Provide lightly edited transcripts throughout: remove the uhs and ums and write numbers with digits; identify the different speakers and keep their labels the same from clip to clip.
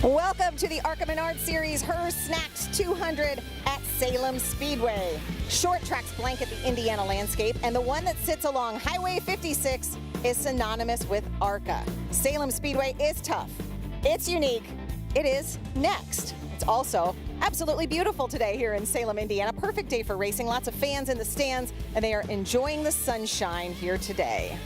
Speaker 1: Welcome to the ARCA Menards Series, Her Snacks 200 at Salem Speedway. Short tracks blanket the Indiana landscape, and the one that sits along Highway 56 is synonymous with ARCA. Salem Speedway is tough. It's unique. It is next. It's also absolutely beautiful today here in Salem, Indiana. Perfect day for racing. Lots of fans in the stands, and they are enjoying the sunshine here today.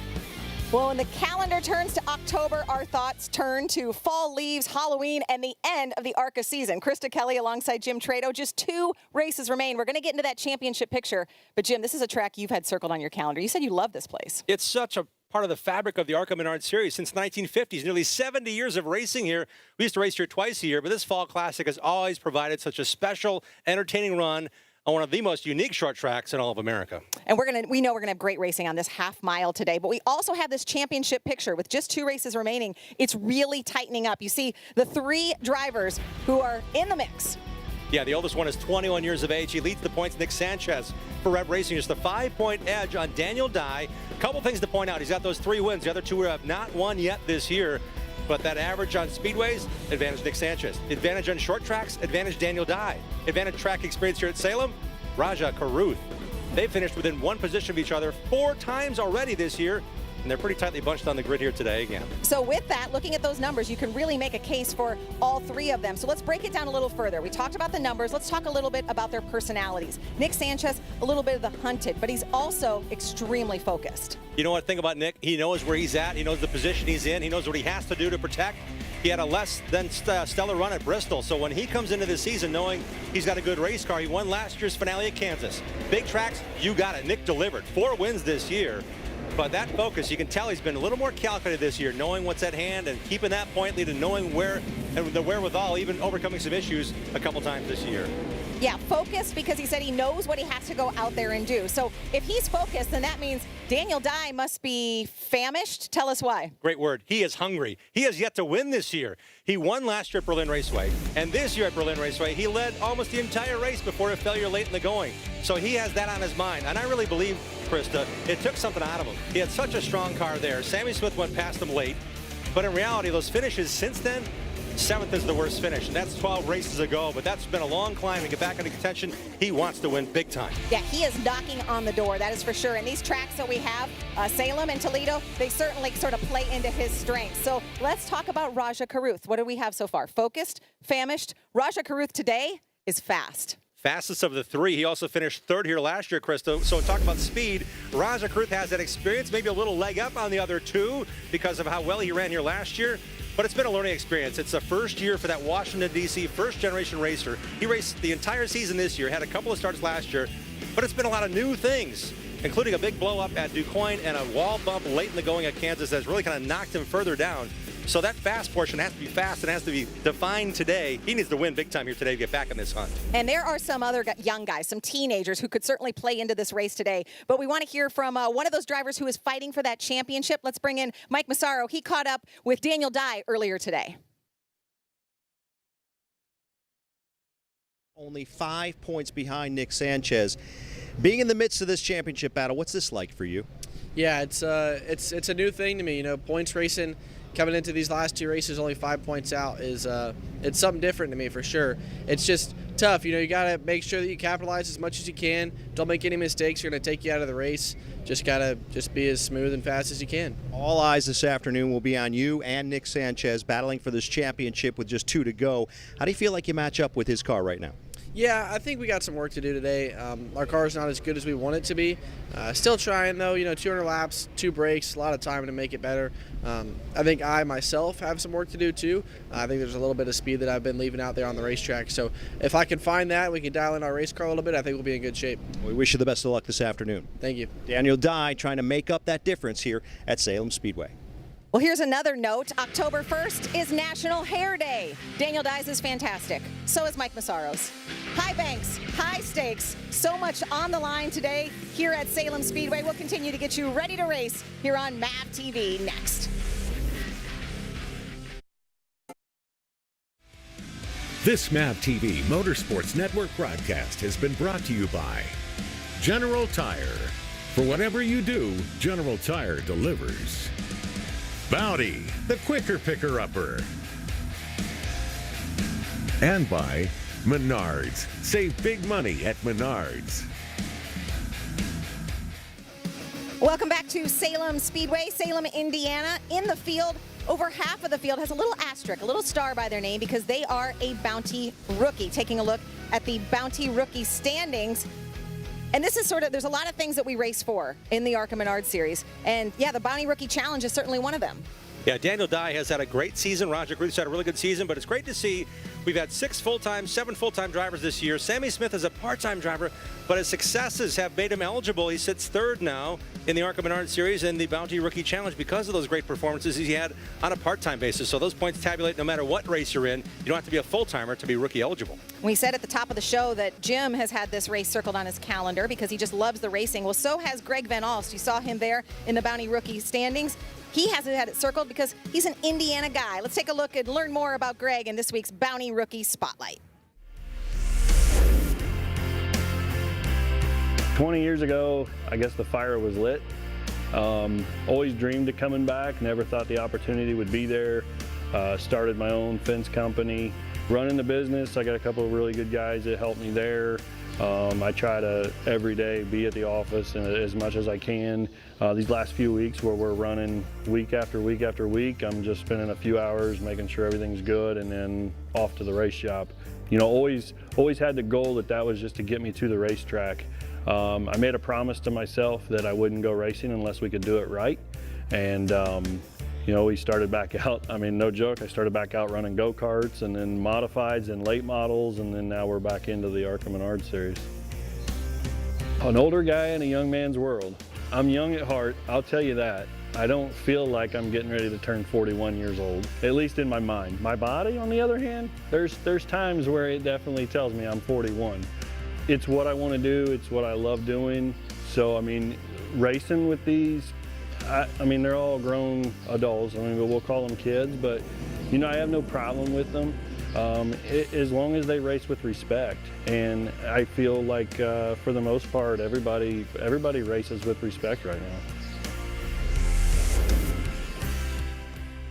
Speaker 1: Well, when the calendar turns to October, our thoughts turn to fall leaves, Halloween, and the end of the ARCA season. Krista Kelly alongside Jim Trado. Just 2 races remain. We're going to get into that championship picture. But, Jim, this is a track you've had circled on your calendar. You said you love this place.
Speaker 2: It's such a part of the fabric of the ARCA Menards Series since 1950s. Nearly 70 years of racing here. We used to race here twice a year, but this Fall Classic has always provided such a special, entertaining run on one of the most unique short tracks in all of America.
Speaker 1: And we know we're gonna have great racing on this half mile today, but we also have this championship picture with just 2 races remaining. It's really tightening up. You see the 3 drivers who are in the mix.
Speaker 2: Yeah, the oldest one is 21 years of age. He leads the points, Nick Sanchez for Red Racing. Just a 5-point edge on Daniel Dye. A couple things to point out. He's got those 3 wins. The other 2 have not won yet this year. But that average on speedways, advantage Nick Sanchez. Advantage on short tracks, advantage Daniel Dye. Advantage track experience here at Salem, Raja Karuth. They've finished within 1 position of each other 4 times already this year, and they're pretty tightly bunched on the grid here today again.
Speaker 1: So with that, looking at those numbers, you can really make a case for all 3 of them. So let's break it down a little further. We talked about the numbers. Let's talk a little bit about their personalities. Nick Sanchez, a little bit of the hunted, but he's also extremely focused.
Speaker 2: You know what, thing about Nick, he knows where he's at. He knows the position he's in. He knows what he has to do to protect. He had a less than stellar run at Bristol, so when he comes into this season knowing he's got a good race car, he won last year's finale at Kansas. Big tracks, you got it. Nick delivered. 4 wins this year. But that focus, you can tell he's been a little more calculated this year, knowing what's at hand and keeping that point lead and knowing where and the wherewithal, even overcoming some issues a couple times this year.
Speaker 1: Yeah, focused because he said he knows what he has to go out there and do. So if he's focused, then that means Daniel Dye must be famished. Tell us why.
Speaker 2: Great word. He is hungry. He has yet to win this year. He won last year at Berlin Raceway, and this year at Berlin Raceway, he led almost the entire race before a failure late in the going. So he has that on his mind, and I really believe, Krista, it took something out of him. He had such a strong car there. Sammy Smith went past him late, but in reality, those finishes since then, 7th is the worst finish, and that's 12 races ago, but that's been a long climb to get back into contention. He wants to win big time.
Speaker 1: Yeah, he is knocking on the door, that is for sure. And these tracks that we have, Salem and Toledo, they certainly sort of play into his strengths. So let's talk about Raja Karuth. What do we have so far? Focused, famished. Raja Karuth today is fast.
Speaker 2: Fastest of the 3. He also finished 3rd here last year, Krista. So talking about speed, Raja Karuth has that experience, maybe a little leg up on the other 2 because of how well he ran here last year. But it's been a learning experience. It's the first year for that Washington, D.C. first-generation racer. He raced the entire season this year, had a couple of starts last year, but it's been a lot of new things, including a big blow-up at DuQuoin and a wall bump late in the going at Kansas that's really kind of knocked him further down. So that fast portion has to be fast and has to be defined today. He needs to win big time here today to get back in this hunt.
Speaker 1: And there are some other young guys, some teenagers who could certainly play into this race today. But we want to hear from one of those drivers who is fighting for that championship. Let's bring in Mike Massaro. He caught up with Daniel Dye earlier today.
Speaker 3: Only 5 points behind Nick Sanchez. Being in the midst of this championship battle, what's this like for you?
Speaker 4: Yeah, it's a new thing to me. You know, points racing. Coming into these last 2 races, only 5 points out is it's something different to me for sure. It's just tough. You know, you got to make sure that you capitalize as much as you can. Don't make any mistakes. You're going to take you out of the race. Just got to be as smooth and fast as you can.
Speaker 3: All eyes this afternoon will be on you and Nick Sanchez battling for this championship with just 2 to go. How do you feel like you match up with his car right now?
Speaker 4: Yeah, I think we got some work to do today. Our car's not as good as we want it to be. Still trying though, you know, 200 laps, 2 breaks, a lot of time to make it better. I think I myself have some work to do too. I think there's a little bit of speed that I've been leaving out there on the racetrack. So if I can find that, we can dial in our race car a little bit, I think we'll be in good shape.
Speaker 3: We wish you the best of luck this afternoon.
Speaker 4: Thank you.
Speaker 3: Daniel Dye trying to make up that difference here at Salem Speedway.
Speaker 1: Well, here's another note. October 1st is National Hair Day. Daniel Dye's is fantastic. So is Mike Massaro's. High banks, high stakes, so much on the line today here at Salem Speedway. We'll continue to get you ready to race here on MAV TV next.
Speaker 5: This MAV TV Motorsports Network broadcast has been brought to you by General Tire. For whatever you do, General Tire delivers. Bounty, the quicker picker-upper. And by Menards. Save big money at Menards.
Speaker 1: Welcome back to Salem Speedway, Salem, Indiana. In the field, over half of the field has a little asterisk, a little star by their name because they are a Bounty rookie. Taking a look at the Bounty rookie standings. And this is there's a lot of things that we race for in the ARCA Menards series. And yeah, the Bounty Rookie Challenge is certainly one of them.
Speaker 2: Yeah, Daniel Dye has had a great season. Roger Cruth's had a really good season, but it's great to see we've had 7 full-time drivers this year. Sammy Smith is a part-time driver, but his successes have made him eligible. He sits third now in the ARCA Menards Series and the Bounty Rookie Challenge because of those great performances he had on a part-time basis. So those points tabulate no matter what race you're in. You don't have to be a full-timer to be rookie eligible.
Speaker 1: We said at the top of the show that Jim has had this race circled on his calendar because he just loves the racing. Well, so has Greg Van Alst. You saw him there in the Bounty Rookie standings. He hasn't had it circled because he's an Indiana guy. Let's take a look and learn more about Greg in this week's Bounty Rookie Spotlight.
Speaker 6: 20 years ago, I guess the fire was lit. Always dreamed of coming back, never thought the opportunity would be there. Started my own fence company, running the business. I got a couple of really good guys that helped me there. I try to every day be at the office and as much as I can. These last few weeks where we're running week after week after week, I'm just spending a few hours making sure everything's good and then off to the race shop. You know, always had the goal that was just to get me to the racetrack. I made a promise to myself that I wouldn't go racing unless we could do it right. And you know, we started back out, I mean, no joke, I started back out running go-karts and then modifieds and late models, and then now we're back into the ARCA Menards series. An older guy in a young man's world. I'm young at heart, I'll tell you that. I don't feel like I'm getting ready to turn 41 years old, at least in my mind. My body, on the other hand, there's times where it definitely tells me I'm 41. It's what I want to do, it's what I love doing. So, I mean, racing with these, I mean, they're all grown adults. I mean, we'll call them kids, but, you know, I have no problem with them as long as they race with respect. And I feel like, for the most part, everybody races with respect right now.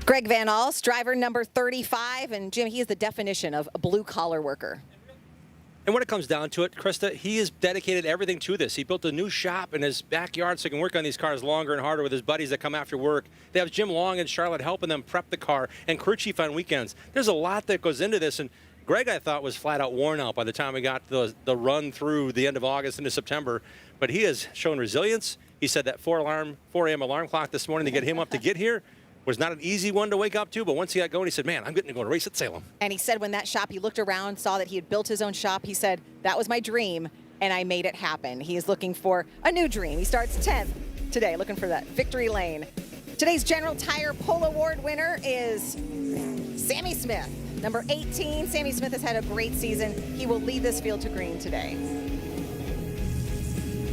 Speaker 1: Greg Van Alst, driver number 35, and Jim, he is the definition of a blue-collar worker.
Speaker 2: And when it comes down to it, Krista, he has dedicated everything to this. He built a new shop in his backyard so he can work on these cars longer and harder with his buddies that come after work. They have Jim Long and Charlotte helping them prep the car and crew chief on weekends. There's a lot that goes into this, and Greg, I thought, was flat out worn out by the time we got the run through the end of August into September. But he has shown resilience. He said that 4 a.m. alarm clock this morning to get him up to get here was not an easy one to wake up to, but once he got going, he said, man, I'm getting to go to race at Salem.
Speaker 1: And he said when that shop, he looked around, saw that he had built his own shop. He said, that was my dream, and I made it happen. He is looking for a new dream. He starts 10th today, looking for that victory lane. Today's General Tire Pole Award winner is Sammy Smith. Number 18, Sammy Smith has had a great season. He will lead this field to green today.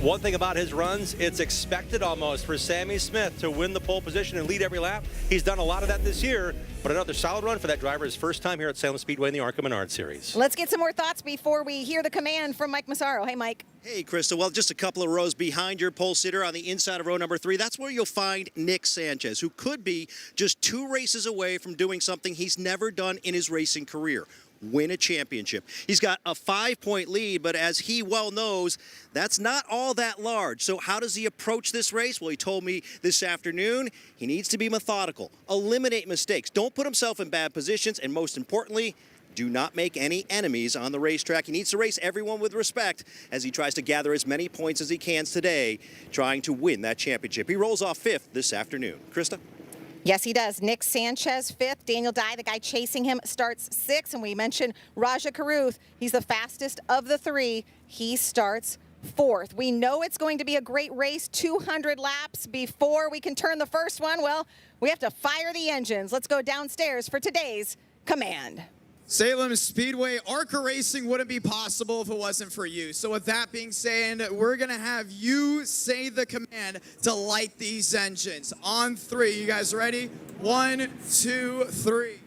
Speaker 2: One thing about his runs, it's expected almost for Sammy Smith to win the pole position and lead every lap. He's done a lot of that this year, but another solid run for that driver, his first time here at Salem Speedway in the ARCA Menards Series.
Speaker 1: Let's get some more thoughts before we hear the command from Mike Massaro. Hey, Mike.
Speaker 3: Hey, Krista. Well, just a couple of rows behind your pole sitter on the inside of row number 3, that's where you'll find Nick Sanchez, who could be just 2 races away from doing something he's never done in his racing career. Win a championship. He's got a 5-point lead, but as he well knows, that's not all that large. So how does he approach this race? Well, he told me this afternoon he needs to be methodical, eliminate mistakes, don't put himself in bad positions, and most importantly, do not make any enemies on the racetrack. He needs to race everyone with respect as he tries to gather as many points as he can today, trying to win that championship. He rolls off 5th this afternoon. Krista?
Speaker 1: Yes, he does. Nick Sanchez, 5th. Daniel Dye, the guy chasing him, starts 6th. And we mentioned Raja Caruth. He's the fastest of the 3. He starts 4th. We know it's going to be a great race, 200 laps before we can turn the first one. Well, we have to fire the engines. Let's go downstairs for today's command.
Speaker 7: Salem Speedway, ARCA racing wouldn't be possible if it wasn't for you. So with that being said, we're going to have you say the command to light these engines. On 3, you guys ready? 1, 2, 3.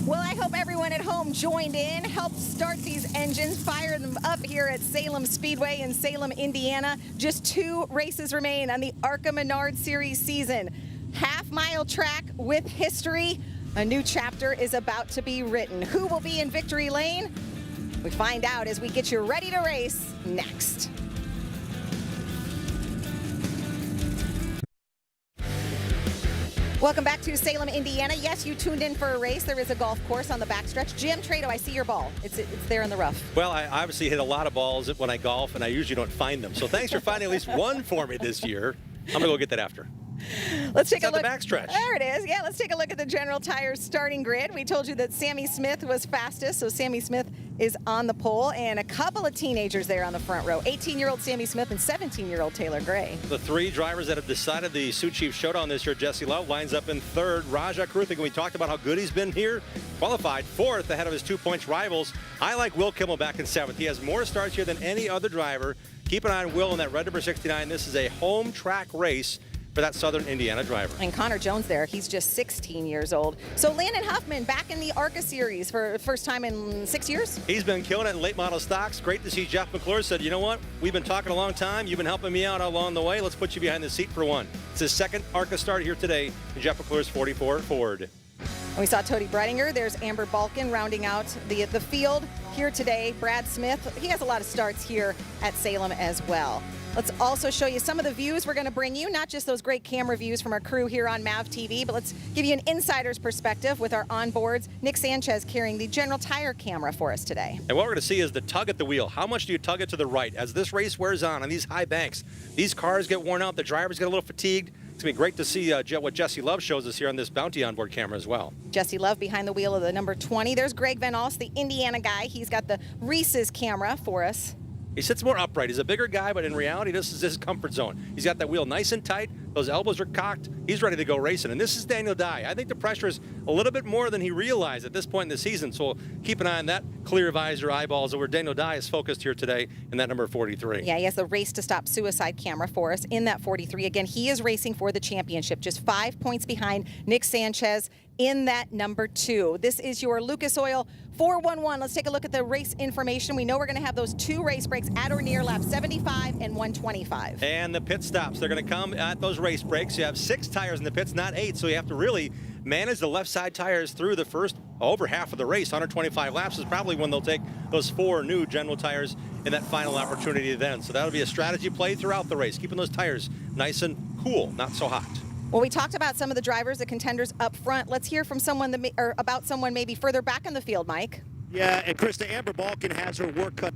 Speaker 1: Well, I hope everyone at home Salem joined in, helped start these engines, fire them up here at Salem Speedway in Salem, Indiana. Just 2 races remain on the ARCA Menards Series season. Half-mile track with history. A new chapter is about to be written. Who will be in victory lane? We find out as we get you ready to race next. Welcome back to Salem, Indiana. Yes, you tuned in for a race. There is a golf course on the backstretch. Jim Trado, I see your ball. It's there in the rough.
Speaker 2: Well, I obviously hit a lot of balls when I golf, and I usually don't find them. So thanks for finding at least one for me this year. I'm going to go get that after.
Speaker 1: Let's take a look.
Speaker 2: The backstretch.
Speaker 1: There it is. Yeah, let's take a look at the General Tires starting grid. We told you that Sammy Smith was fastest, so Sammy Smith is on the pole, and a couple of teenagers there on the front row. 18-year-old Sammy Smith and 17-year-old Taylor Gray.
Speaker 2: The 3 drivers that have decided the Sioux Chief Showdown this year, Jesse Love lines up in 3rd. Raja Kruthik, we talked about how good he's been here, qualified 4th ahead of his 2 points rivals. I like Will Kimmel back in 7th. He has more starts here than any other driver. Keep an eye on Will in that red number 69. This is a home track race for that Southern Indiana driver.
Speaker 1: And Connor Jones there, he's just 16 years old. So Landon Huffman back in the ARCA series for the first time in 6 years.
Speaker 2: He's been killing it in late model stocks. Great to see Jeff McClure said, you know what, we've been talking a long time. You've been helping me out along the way. Let's put you behind the seat for one. It's his 2nd ARCA start here today in Jeff McClure's 44 Ford.
Speaker 1: And we saw Tody Bredinger. There's Amber Balkin rounding out the field here today. Brad Smith, he has a lot of starts here at Salem as well. Let's also show you some of the views we're going to bring you, not just those great camera views from our crew here on MAV TV, but let's give you an insider's perspective with our onboards. Nick Sanchez carrying the General Tire camera for us today.
Speaker 2: And what we're going to see is the tug at the wheel. How much do you tug it to the right? As this race wears on these high banks, these cars get worn out, the drivers get a little fatigued. It's going to be great to see what Jesse Love shows us here on this Bounty onboard camera as well.
Speaker 1: Jesse Love behind the wheel of the number 20. There's Greg Van Alst, the Indiana guy. He's got the Reese's camera for us.
Speaker 2: He sits more upright. He's a bigger guy, but in reality, this is his comfort zone. He's got that wheel nice and tight. Those elbows are cocked. He's ready to go racing. And this is Daniel Dye. I think the pressure is a little bit more than he realized at this point in the season. So keep an eye on that clear visor eyeballs where Daniel Dye is focused here today in that number 43.
Speaker 1: Yeah, he has the Race to Stop Suicide camera for us in that 43. Again, he is racing for the championship, just 5 points behind Nick Sanchez in that number 2. This is your Lucas Oil 411. Let's take a look at the race information. We know we're going to have those 2 race breaks at or near lap 75 and 125.
Speaker 2: And the pit stops, they're going to come at those race breaks. You have 6 tires in the pits, not 8, so you have to really manage the left side tires through the first over half of the race. 125 laps is probably when they'll take those 4 new General tires in that final opportunity then. So that'll be a strategy play throughout the race, keeping those tires nice and cool, not so hot.
Speaker 1: Well, we talked about some of the drivers, the contenders up front. Let's hear from someone about someone maybe further back in the field, Mike.
Speaker 3: Yeah, and Krista, Amber Balkin has her work cut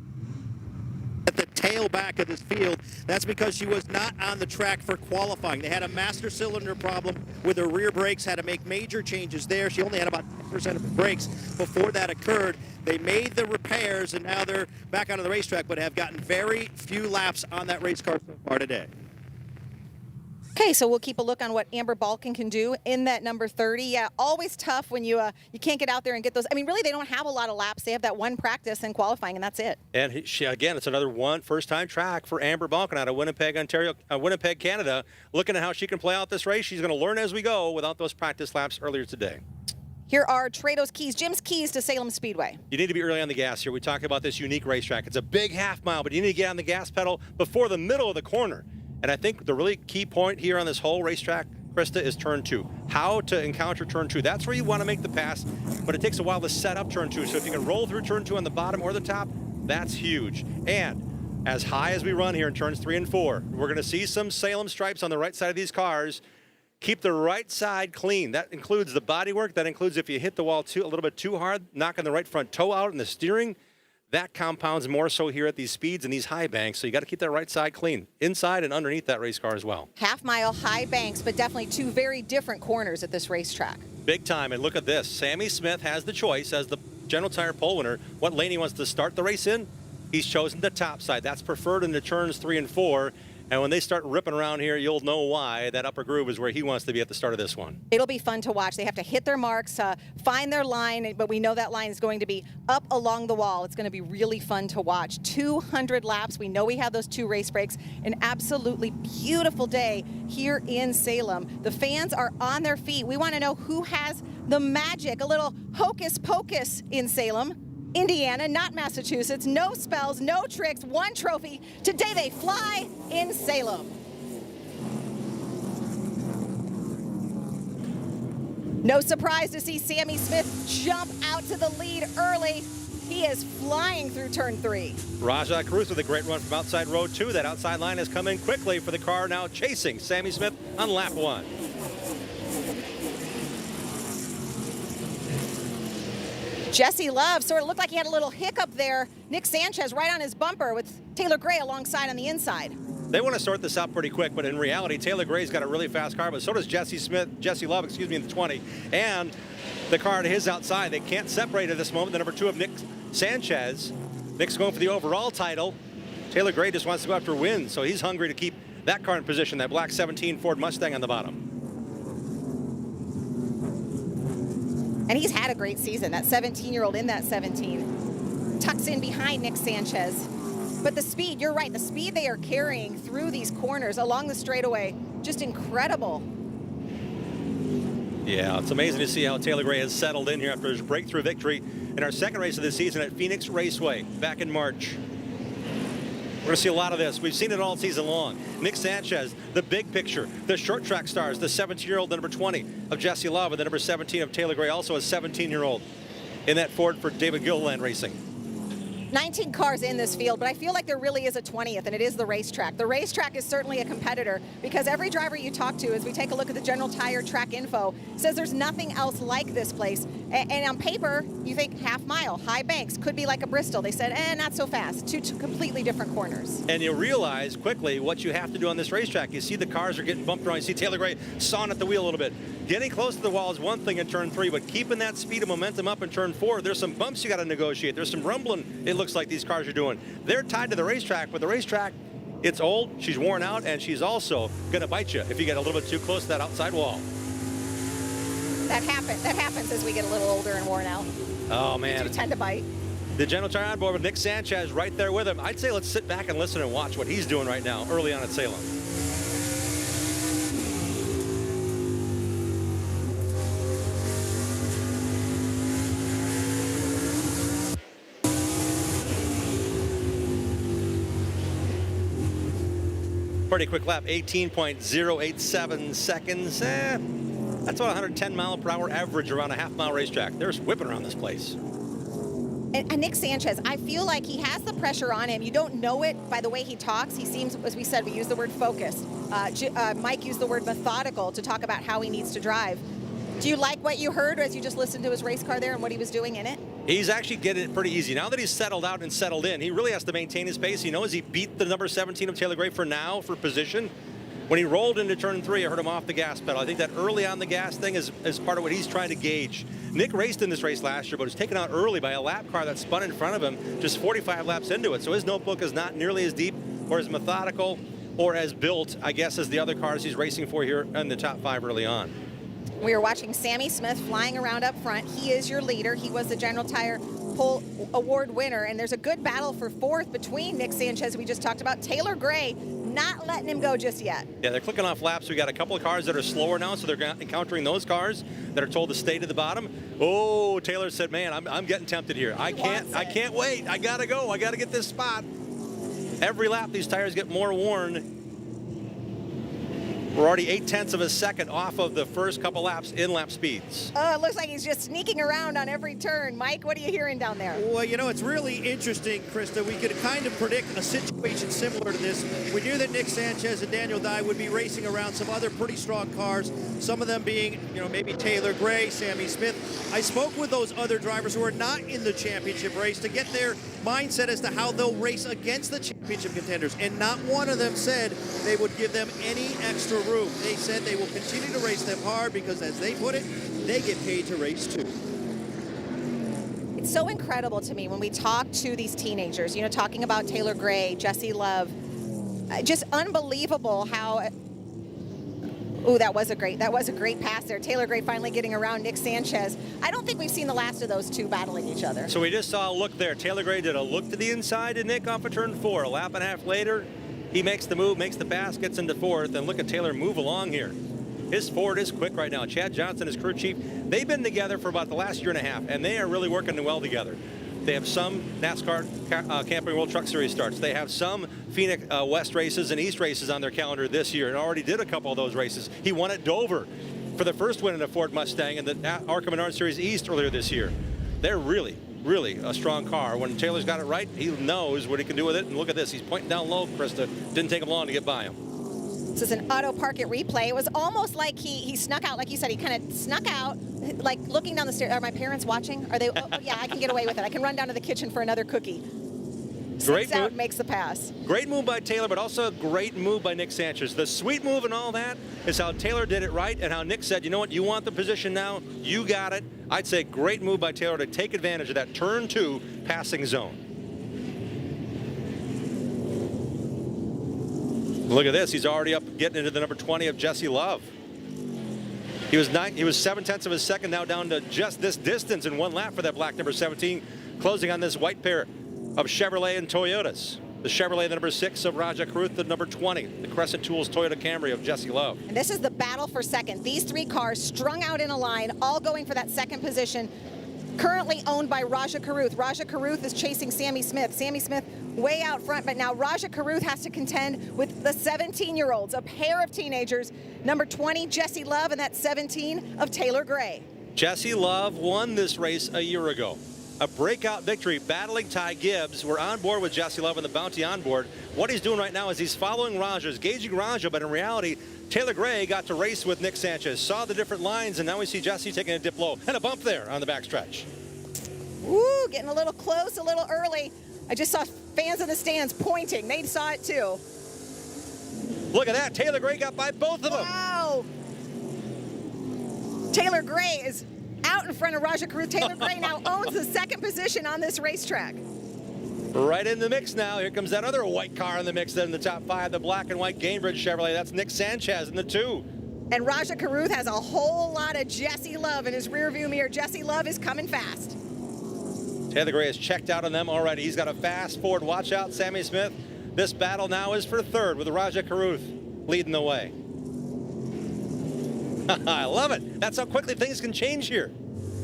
Speaker 3: at the tail back of this field. That's because she was not on the track for qualifying. They had a master cylinder problem with her rear brakes, had to make major changes there. She only had about 10% of the brakes before that occurred. They made the repairs, and now they're back onto the racetrack, but have gotten very few laps on that race car so far today.
Speaker 1: Okay, so we'll keep a look on what Amber Balkin can do in that number 30. Yeah, always tough when you can't get out there and get those. I mean, really, they don't have a lot of laps. They have that one practice and qualifying, and that's it.
Speaker 2: And she, again, it's another first-time track for Amber Balkin out of Winnipeg, Ontario, Winnipeg, Canada. Looking at how she can play out this race. She's going to learn as we go without those practice laps earlier today.
Speaker 1: Here are Trado's keys, Jim's keys to Salem Speedway.
Speaker 2: You need to be early on the gas here. We talk about this unique racetrack. It's a big half mile, but you need to get on the gas pedal before the middle of the corner. And I think the really key point here on this whole racetrack, Krista, is turn 2. How to encounter turn 2. That's where you want to make the pass, but it takes a while to set up turn 2. So if you can roll through turn 2 on the bottom or the top, that's huge. And as high as we run here in turns 3 and 4, we're going to see some Salem stripes on the right side of these cars. Keep the right side clean. That includes the bodywork. That includes if you hit the wall a little bit too hard, knocking the right front toe out in the steering. That compounds more so here at these speeds and these high banks, so you got to keep that right side clean, inside and underneath that race car as well.
Speaker 1: Half-mile high banks, but definitely 2 very different corners at this racetrack.
Speaker 2: Big time, and look at this. Sammy Smith has the choice as the General Tire pole winner, what lane he wants to start the race in. He's chosen the top side. That's preferred in the turns 3 and 4. And when they start ripping around here, you'll know why. That upper groove is where he wants to be at the start of this one.
Speaker 1: It'll be fun to watch. They have to hit their marks, find their line, but we know that line is going to be up along the wall. It's going to be really fun to watch. 200 laps. We know we have those 2 race breaks. An absolutely beautiful day here in Salem. The fans are on their feet. We want to know who has the magic, a little hocus pocus in Salem. Indiana, not Massachusetts. No spells, no tricks, 1 trophy. Today they fly in Salem. No surprise to see Sammy Smith jump out to the lead early. He is flying through turn 3.
Speaker 2: Raja Cruz with a great run from outside row 2. That outside line has come in quickly for the car now chasing Sammy Smith on lap 1.
Speaker 1: Jesse Love sort of looked like he had a little hiccup there. Nick Sanchez right on his bumper with Taylor Gray alongside on the inside.
Speaker 2: They want to sort this out pretty quick, but in reality, Taylor Gray's got a really fast car, but so does Jesse Love, in the 20. And the car to his outside, they can't separate at this moment. The number 2 of Nick Sanchez. Nick's going for the overall title. Taylor Gray just wants to go after wins, so he's hungry to keep that car in position, that black 17 Ford Mustang on the bottom.
Speaker 1: And he's had a great season. That 17-year-old in that 17 tucks in behind Nick Sanchez. But the speed, you're right, the speed they are carrying through these corners along the straightaway, just incredible.
Speaker 2: Yeah, it's amazing to see how Taylor Gray has settled in here after his breakthrough victory in our second race of the season at Phoenix Raceway back in March. We're going to see a lot of this. We've seen it all season long. Nick Sanchez, the big picture, the short track stars, the 17-year-old, the number 20 of Jesse Love, and the number 17 of Taylor Gray, also a 17-year-old in that Ford for David Gilliland Racing.
Speaker 1: 19 cars in this field, but I feel like there really is a 20th, and it is the racetrack. The racetrack is certainly a competitor because every driver you talk to, as we take a look at the General Tire track info, says there's nothing else like this place. And on paper, you think half mile, high banks, could be like a Bristol. They said, not so fast. Two completely different corners.
Speaker 2: And you realize quickly what you have to do on this racetrack. You see the cars are getting bumped around. You see Taylor Gray sawing at the wheel a little bit. Getting close to the wall is one thing in turn 3, but keeping that speed and momentum up in turn 4, there's some bumps you got to negotiate. There's some rumbling it looks like these cars are doing. They're tied to the racetrack, but the racetrack, it's old, she's worn out, and she's also going to bite you if you get a little bit too close to that outside wall.
Speaker 1: That happens as we get a little older and worn out.
Speaker 2: Oh, man.
Speaker 1: They do tend to bite.
Speaker 2: The General Tire on board with Nick Sanchez right there with him. I'd say let's sit back and listen and watch what he's doing right now early on at Salem. Pretty quick lap, 18.087 seconds. That's about 110 mile per hour average around a half-mile racetrack. They're whipping around this place.
Speaker 1: And Nick Sanchez, I feel like he has the pressure on him. You don't know it by the way he talks. He seems, as we said, we use the word focused. Mike used the word methodical to talk about how he needs to drive. Do you like what you heard as you just listened to his race car there and what he was doing in it?
Speaker 2: He's actually getting it pretty easy. Now that he's settled out and settled in, he really has to maintain his pace. He knows he beat the number 17 of Taylor Gray for now, for position. When he rolled into turn 3, I heard him off the gas pedal. I think that early on the gas thing is part of what he's trying to gauge. Nick raced in this race last year, but was taken out early by a lap car that spun in front of him just 45 laps into it. So his notebook is not nearly as deep or as methodical or as built, I guess, as the other cars he's racing for here in the top 5 early on.
Speaker 1: We are watching Sammy Smith flying around up front. He is your leader. He was the General Tire Pole Award winner, and there's a good battle for 4th between Nick Sanchez, we just talked about, Taylor Gray, not letting him go just yet.
Speaker 2: Yeah, they're clicking off laps. We got a couple of cars that are slower now, so they're encountering those cars that are told to stay to the bottom. Oh, Taylor said, man, I'm getting tempted here. I can't wait. I gotta go. I gotta get this spot. Every lap, these tires get more worn. We're already 0.8 of a second off of the first couple laps in lap speeds.
Speaker 1: It looks like he's just sneaking around on every turn. Mike, what are you hearing down there?
Speaker 3: Well, you know, it's really interesting, Krista. We could kind of predict a situation similar to this. We knew that Nick Sanchez and Daniel Dye would be racing around some other pretty strong cars, some of them being, you know, maybe Taylor Gray, Sammy Smith. I spoke with those other drivers who are not in the championship race to get their mindset as to how they'll race against the championship contenders, and not one of them said they would give them any extra room. They said they will continue to race them hard because, as they put it, they get paid to race too.
Speaker 1: It's so incredible to me when we talk to these teenagers, you know, talking about Taylor Gray, Jesse Love. just unbelievable how. Ooh, that was a great pass there. Taylor Gray finally getting around Nick Sanchez. I don't think we've seen the last of those two battling each other.
Speaker 2: So we just saw a look there. Taylor Gray did a look to the inside to Nick off of turn 4. A lap and a half later, he makes the move, makes the pass, gets into 4th, and look at Taylor move along here. His Ford is quick right now. Chad Johnson, his crew chief, they've been together for about the last year and a half, and they are really working well together. They have some NASCAR Camping World Truck Series starts. They have some Phoenix West races and East races on their calendar this year, and already did a couple of those races. He won at Dover for the first win in a Ford Mustang in the ARCA Menards Series East earlier this year. They're really a strong car. When Taylor's got it right, he knows what he can do with it. And look at this. He's pointing down low, Krista. Didn't take him long to get by him.
Speaker 1: This is an auto park it replay. It was almost like he snuck out, like you said, he kind of snuck out, like looking down the stairs. Are my parents watching? Are they? Oh, yeah, I can get away with it. I can run down to the kitchen for another cookie.
Speaker 2: Great
Speaker 1: Sneaks out,
Speaker 2: move.
Speaker 1: makes the pass.
Speaker 2: Great move by Taylor, but also a great move by Nick Sanchez. The sweet move and all that is how Taylor did it right, and how Nick said, you know what, you want the position now, you got it. I'd say great move by Taylor to take advantage of that turn 2 passing zone. Look at this. He's already up getting into the number 20 of Jesse Love. He was 7/10 of a second, now down to just this distance in one lap for that black number 17, closing on this white pair of Chevrolet and Toyotas. The Chevrolet, the number 6 of Raja Karuth, the number 20, the Crescent Tools Toyota Camry of Jesse Love.
Speaker 1: And this is the battle for second. These three cars strung out in a line, all going for that second position, currently owned by Raja Karuth. Raja Karuth is chasing Sammy Smith. Sammy Smith way out front, but now Raja Karuth has to contend with the 17-year-olds, a pair of teenagers, number 20, Jesse Love, and that 17 of Taylor Gray.
Speaker 2: Jesse Love won this race a year ago. A breakout victory, battling Ty Gibbs. We're on board with Jesse Love and the Bounty on board. What he's doing right now is he's following Raja, he's gauging Raja, but in reality, Taylor Gray got to race with Nick Sanchez, saw the different lines, and now we see Jesse taking a dip low and a bump there on the backstretch.
Speaker 1: Woo, getting a little close, a little early. I just saw fans in the stands pointing. They saw it too.
Speaker 2: Look at that. Taylor Gray got by both of them.
Speaker 1: Wow. Taylor Gray is out in front of Raja Karuth. Taylor Gray now owns the second position on this racetrack.
Speaker 2: Right in the mix now. Here comes that other white car in the mix then in the top 5, the black and white Gainbridge Chevrolet. That's Nick Sanchez in the 2.
Speaker 1: And Raja Karuth has a whole lot of Jesse Love in his rearview mirror. Jesse Love is coming fast.
Speaker 2: Taylor Gray has checked out on them already. He's got a fast Ford. Watch out, Sammy Smith. This battle now is for 3rd with Raja Karuth leading the way. I love it. That's how quickly things can change here.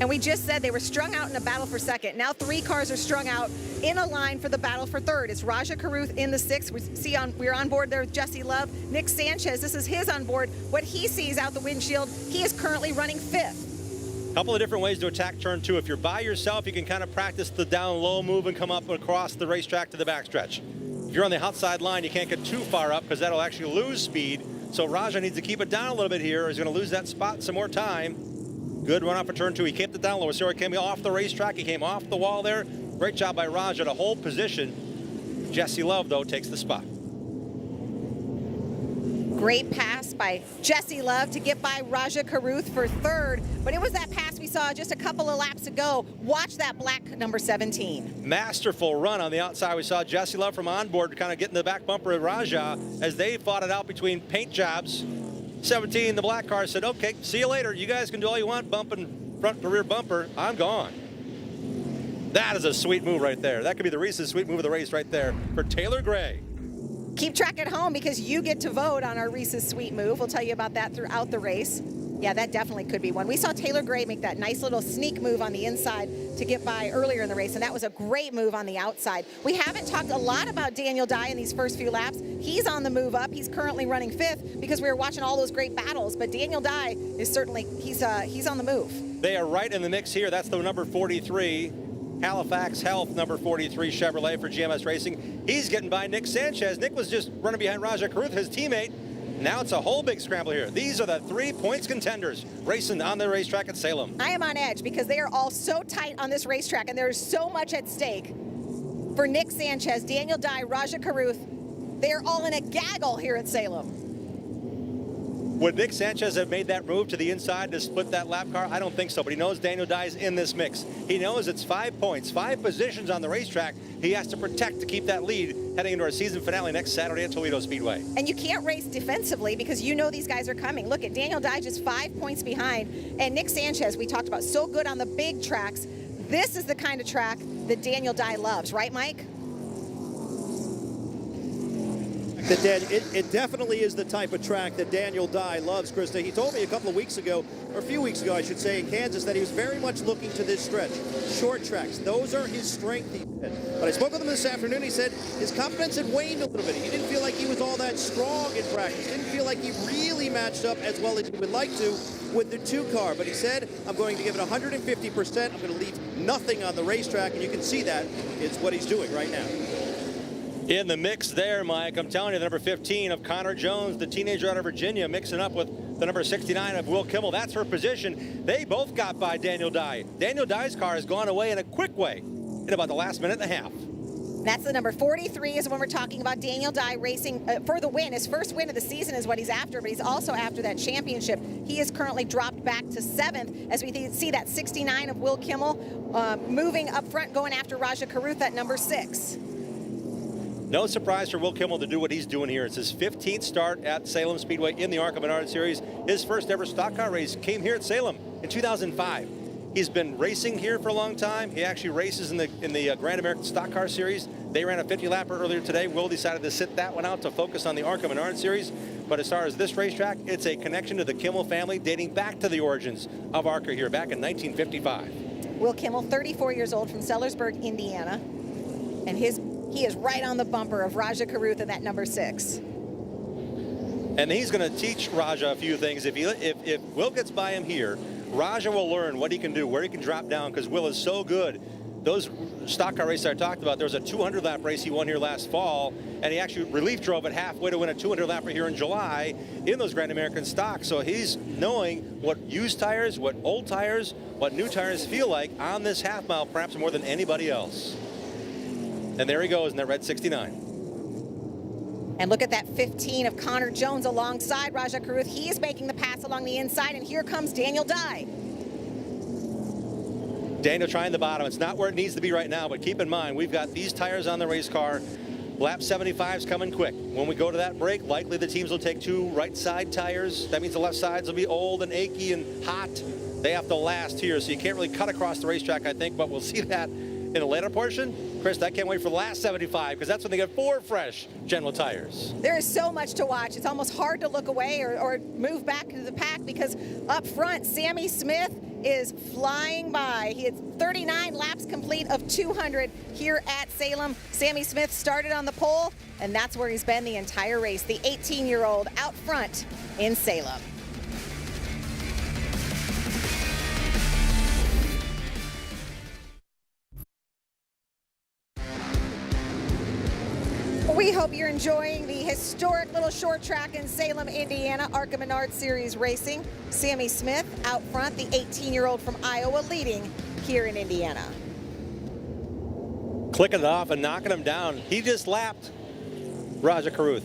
Speaker 1: And we just said they were strung out in a battle for 2nd. Now 3 cars are strung out in a line for the battle for 3rd. It's Raja Karuth in the 6th. We're on board there with Jesse Love. Nick Sanchez, this is his on board. What he sees out the windshield, he is currently running 5th.
Speaker 2: Couple of different ways to attack turn 2. If you're by yourself, you can kind of practice the down low move and come up across the racetrack to the backstretch. If you're on the outside line, you can't get too far up because that'll actually lose speed. So Raja needs to keep it down a little bit here. He's going to lose that spot some more time. Good run off of turn 2. He kept it down low. So he came off the racetrack. He came off the wall there. Great job by Raja to hold position. Jesse Love, though, takes the spot.
Speaker 1: Great pass by Jesse Love to get by Raja Karuth for 3rd. But it was that pass we saw just a couple of laps ago. Watch that black number 17.
Speaker 2: Masterful run on the outside. We saw Jesse Love from onboard kind of getting the back bumper of Raja as they fought it out between paint jobs. 17, the black car, said, okay, see you later. You guys can do all you want, bumping front to rear bumper. I'm gone. That is a sweet move right there. That could be the Reese's sweet move of the race right there for Taylor Gray.
Speaker 1: Keep track at home because you get to vote on our Reese's Sweet Move. We'll tell you about that throughout the race. Yeah, that definitely could be one. We saw Taylor Gray make that nice little sneak move on the inside to get by earlier in the race, and that was a great move on the outside. We haven't talked a lot about Daniel Dye in these first few laps. He's on the move up. He's currently running 5th because we were watching all those great battles, but Daniel Dye is certainly, he's on the move.
Speaker 2: They are right in the mix here. That's the number 43. Halifax Health, number 43 Chevrolet for GMS Racing. He's getting by Nick Sanchez. Nick was just running behind Raja Karuth, his teammate. Now it's a whole big scramble here. These are the 3 points contenders racing on the racetrack at Salem.
Speaker 1: I am on edge because they are all so tight on this racetrack and there is so much at stake for Nick Sanchez, Daniel Dye, Raja Karuth. They are all in a gaggle here at Salem.
Speaker 2: Would Nick Sanchez have made that move to the inside to split that lap car? I don't think so, but he knows Daniel Dye's in this mix. He knows it's 5 points, 5 positions on the racetrack he has to protect to keep that lead heading into our season finale next Saturday at Toledo Speedway.
Speaker 1: And you can't race defensively because you know these guys are coming. Look at Daniel Dye just 5 points behind. And Nick Sanchez, we talked about, so good on the big tracks. This is the kind of track that Daniel Dye loves, right, Mike?
Speaker 3: It definitely is the type of track that Daniel Dye loves, Krista. He told me a couple of weeks ago, or a few weeks ago, I should say, in Kansas, that he was very much looking to this stretch. Short tracks, those are his strength, he said. But I spoke with him this afternoon. He said his confidence had waned a little bit. He didn't feel like he was all that strong in practice. Didn't feel like he really matched up as well as he would like to with the 2-car. But he said, I'm going to give it 150%. I'm going to leave nothing on the racetrack. And you can see that is what he's doing right now.
Speaker 2: In the mix there, Mike, I'm telling you, the number 15 of Connor Jones, the teenager out of Virginia, mixing up with the number 69 of Will Kimmel. That's her position. They both got by Daniel Dye. Daniel Dye's car has gone away in a quick way in about the last minute and a half.
Speaker 1: That's the number 43 is when we're talking about Daniel Dye racing for the win. His first win of the season is what he's after, but he's also after that championship. He is currently dropped back to 7th as we see that 69 of Will Kimmel moving up front, going after Raja Caruth at number 6.
Speaker 2: No surprise for Will Kimmel to do what he's doing here. It's his 15th start at Salem Speedway in the ARCA Menards Series. His first ever stock car race came here at Salem in 2005. He's been racing here for a long time. He actually races in the Grand American Stock Car Series. They ran a 50-lapper earlier today. Will decided to sit that one out to focus on the ARCA Menards Series. But as far as this racetrack, it's a connection to the Kimmel family dating back to the origins of ARCA here back in 1955.
Speaker 1: Will Kimmel, 34 years old, from Sellersburg, Indiana. And he is right on the bumper of Raja Caruth in that number 6.
Speaker 2: And he's going to teach Raja a few things. If Will gets by him here, Raja will learn what he can do, where he can drop down, because Will is so good. Those stock car races I talked about, there was a 200-lap race he won here last fall, and he actually relief drove it halfway to win a 200-lapper here in July in those Grand American stocks. So he's knowing what used tires, what old tires, what new tires feel like on this half mile, perhaps more than anybody else. And there he goes in that red 69.
Speaker 1: And look at that 15 of Connor Jones alongside Raja Caruth. He is making the pass along the inside, and here comes Daniel Dye.
Speaker 2: Daniel trying the bottom. It's not where it needs to be right now, but keep in mind, we've got these tires on the race car. Lap 75's coming quick. When we go to that break, likely the teams will take 2 right side tires. That means the left sides will be old and achy and hot. They have to last here, so you can't really cut across the racetrack, I think, but we'll see that in the later portion. Chris, I can't wait for the last 75 because that's when they get 4 fresh General tires.
Speaker 1: There is so much to watch. It's almost hard to look away or move back into the pack because up front, Sammy Smith is flying by. He had 39 laps complete of 200 here at Salem. Sammy Smith started on the pole, and that's where he's been the entire race. The 18-year-old out front in Salem. We hope you're enjoying the historic little short track in Salem, Indiana, ARCA Menards Series racing. Sammy Smith out front, the 18-year-old from Iowa, leading here in Indiana.
Speaker 2: Clicking it off and knocking him down. He just lapped Raja Caruth.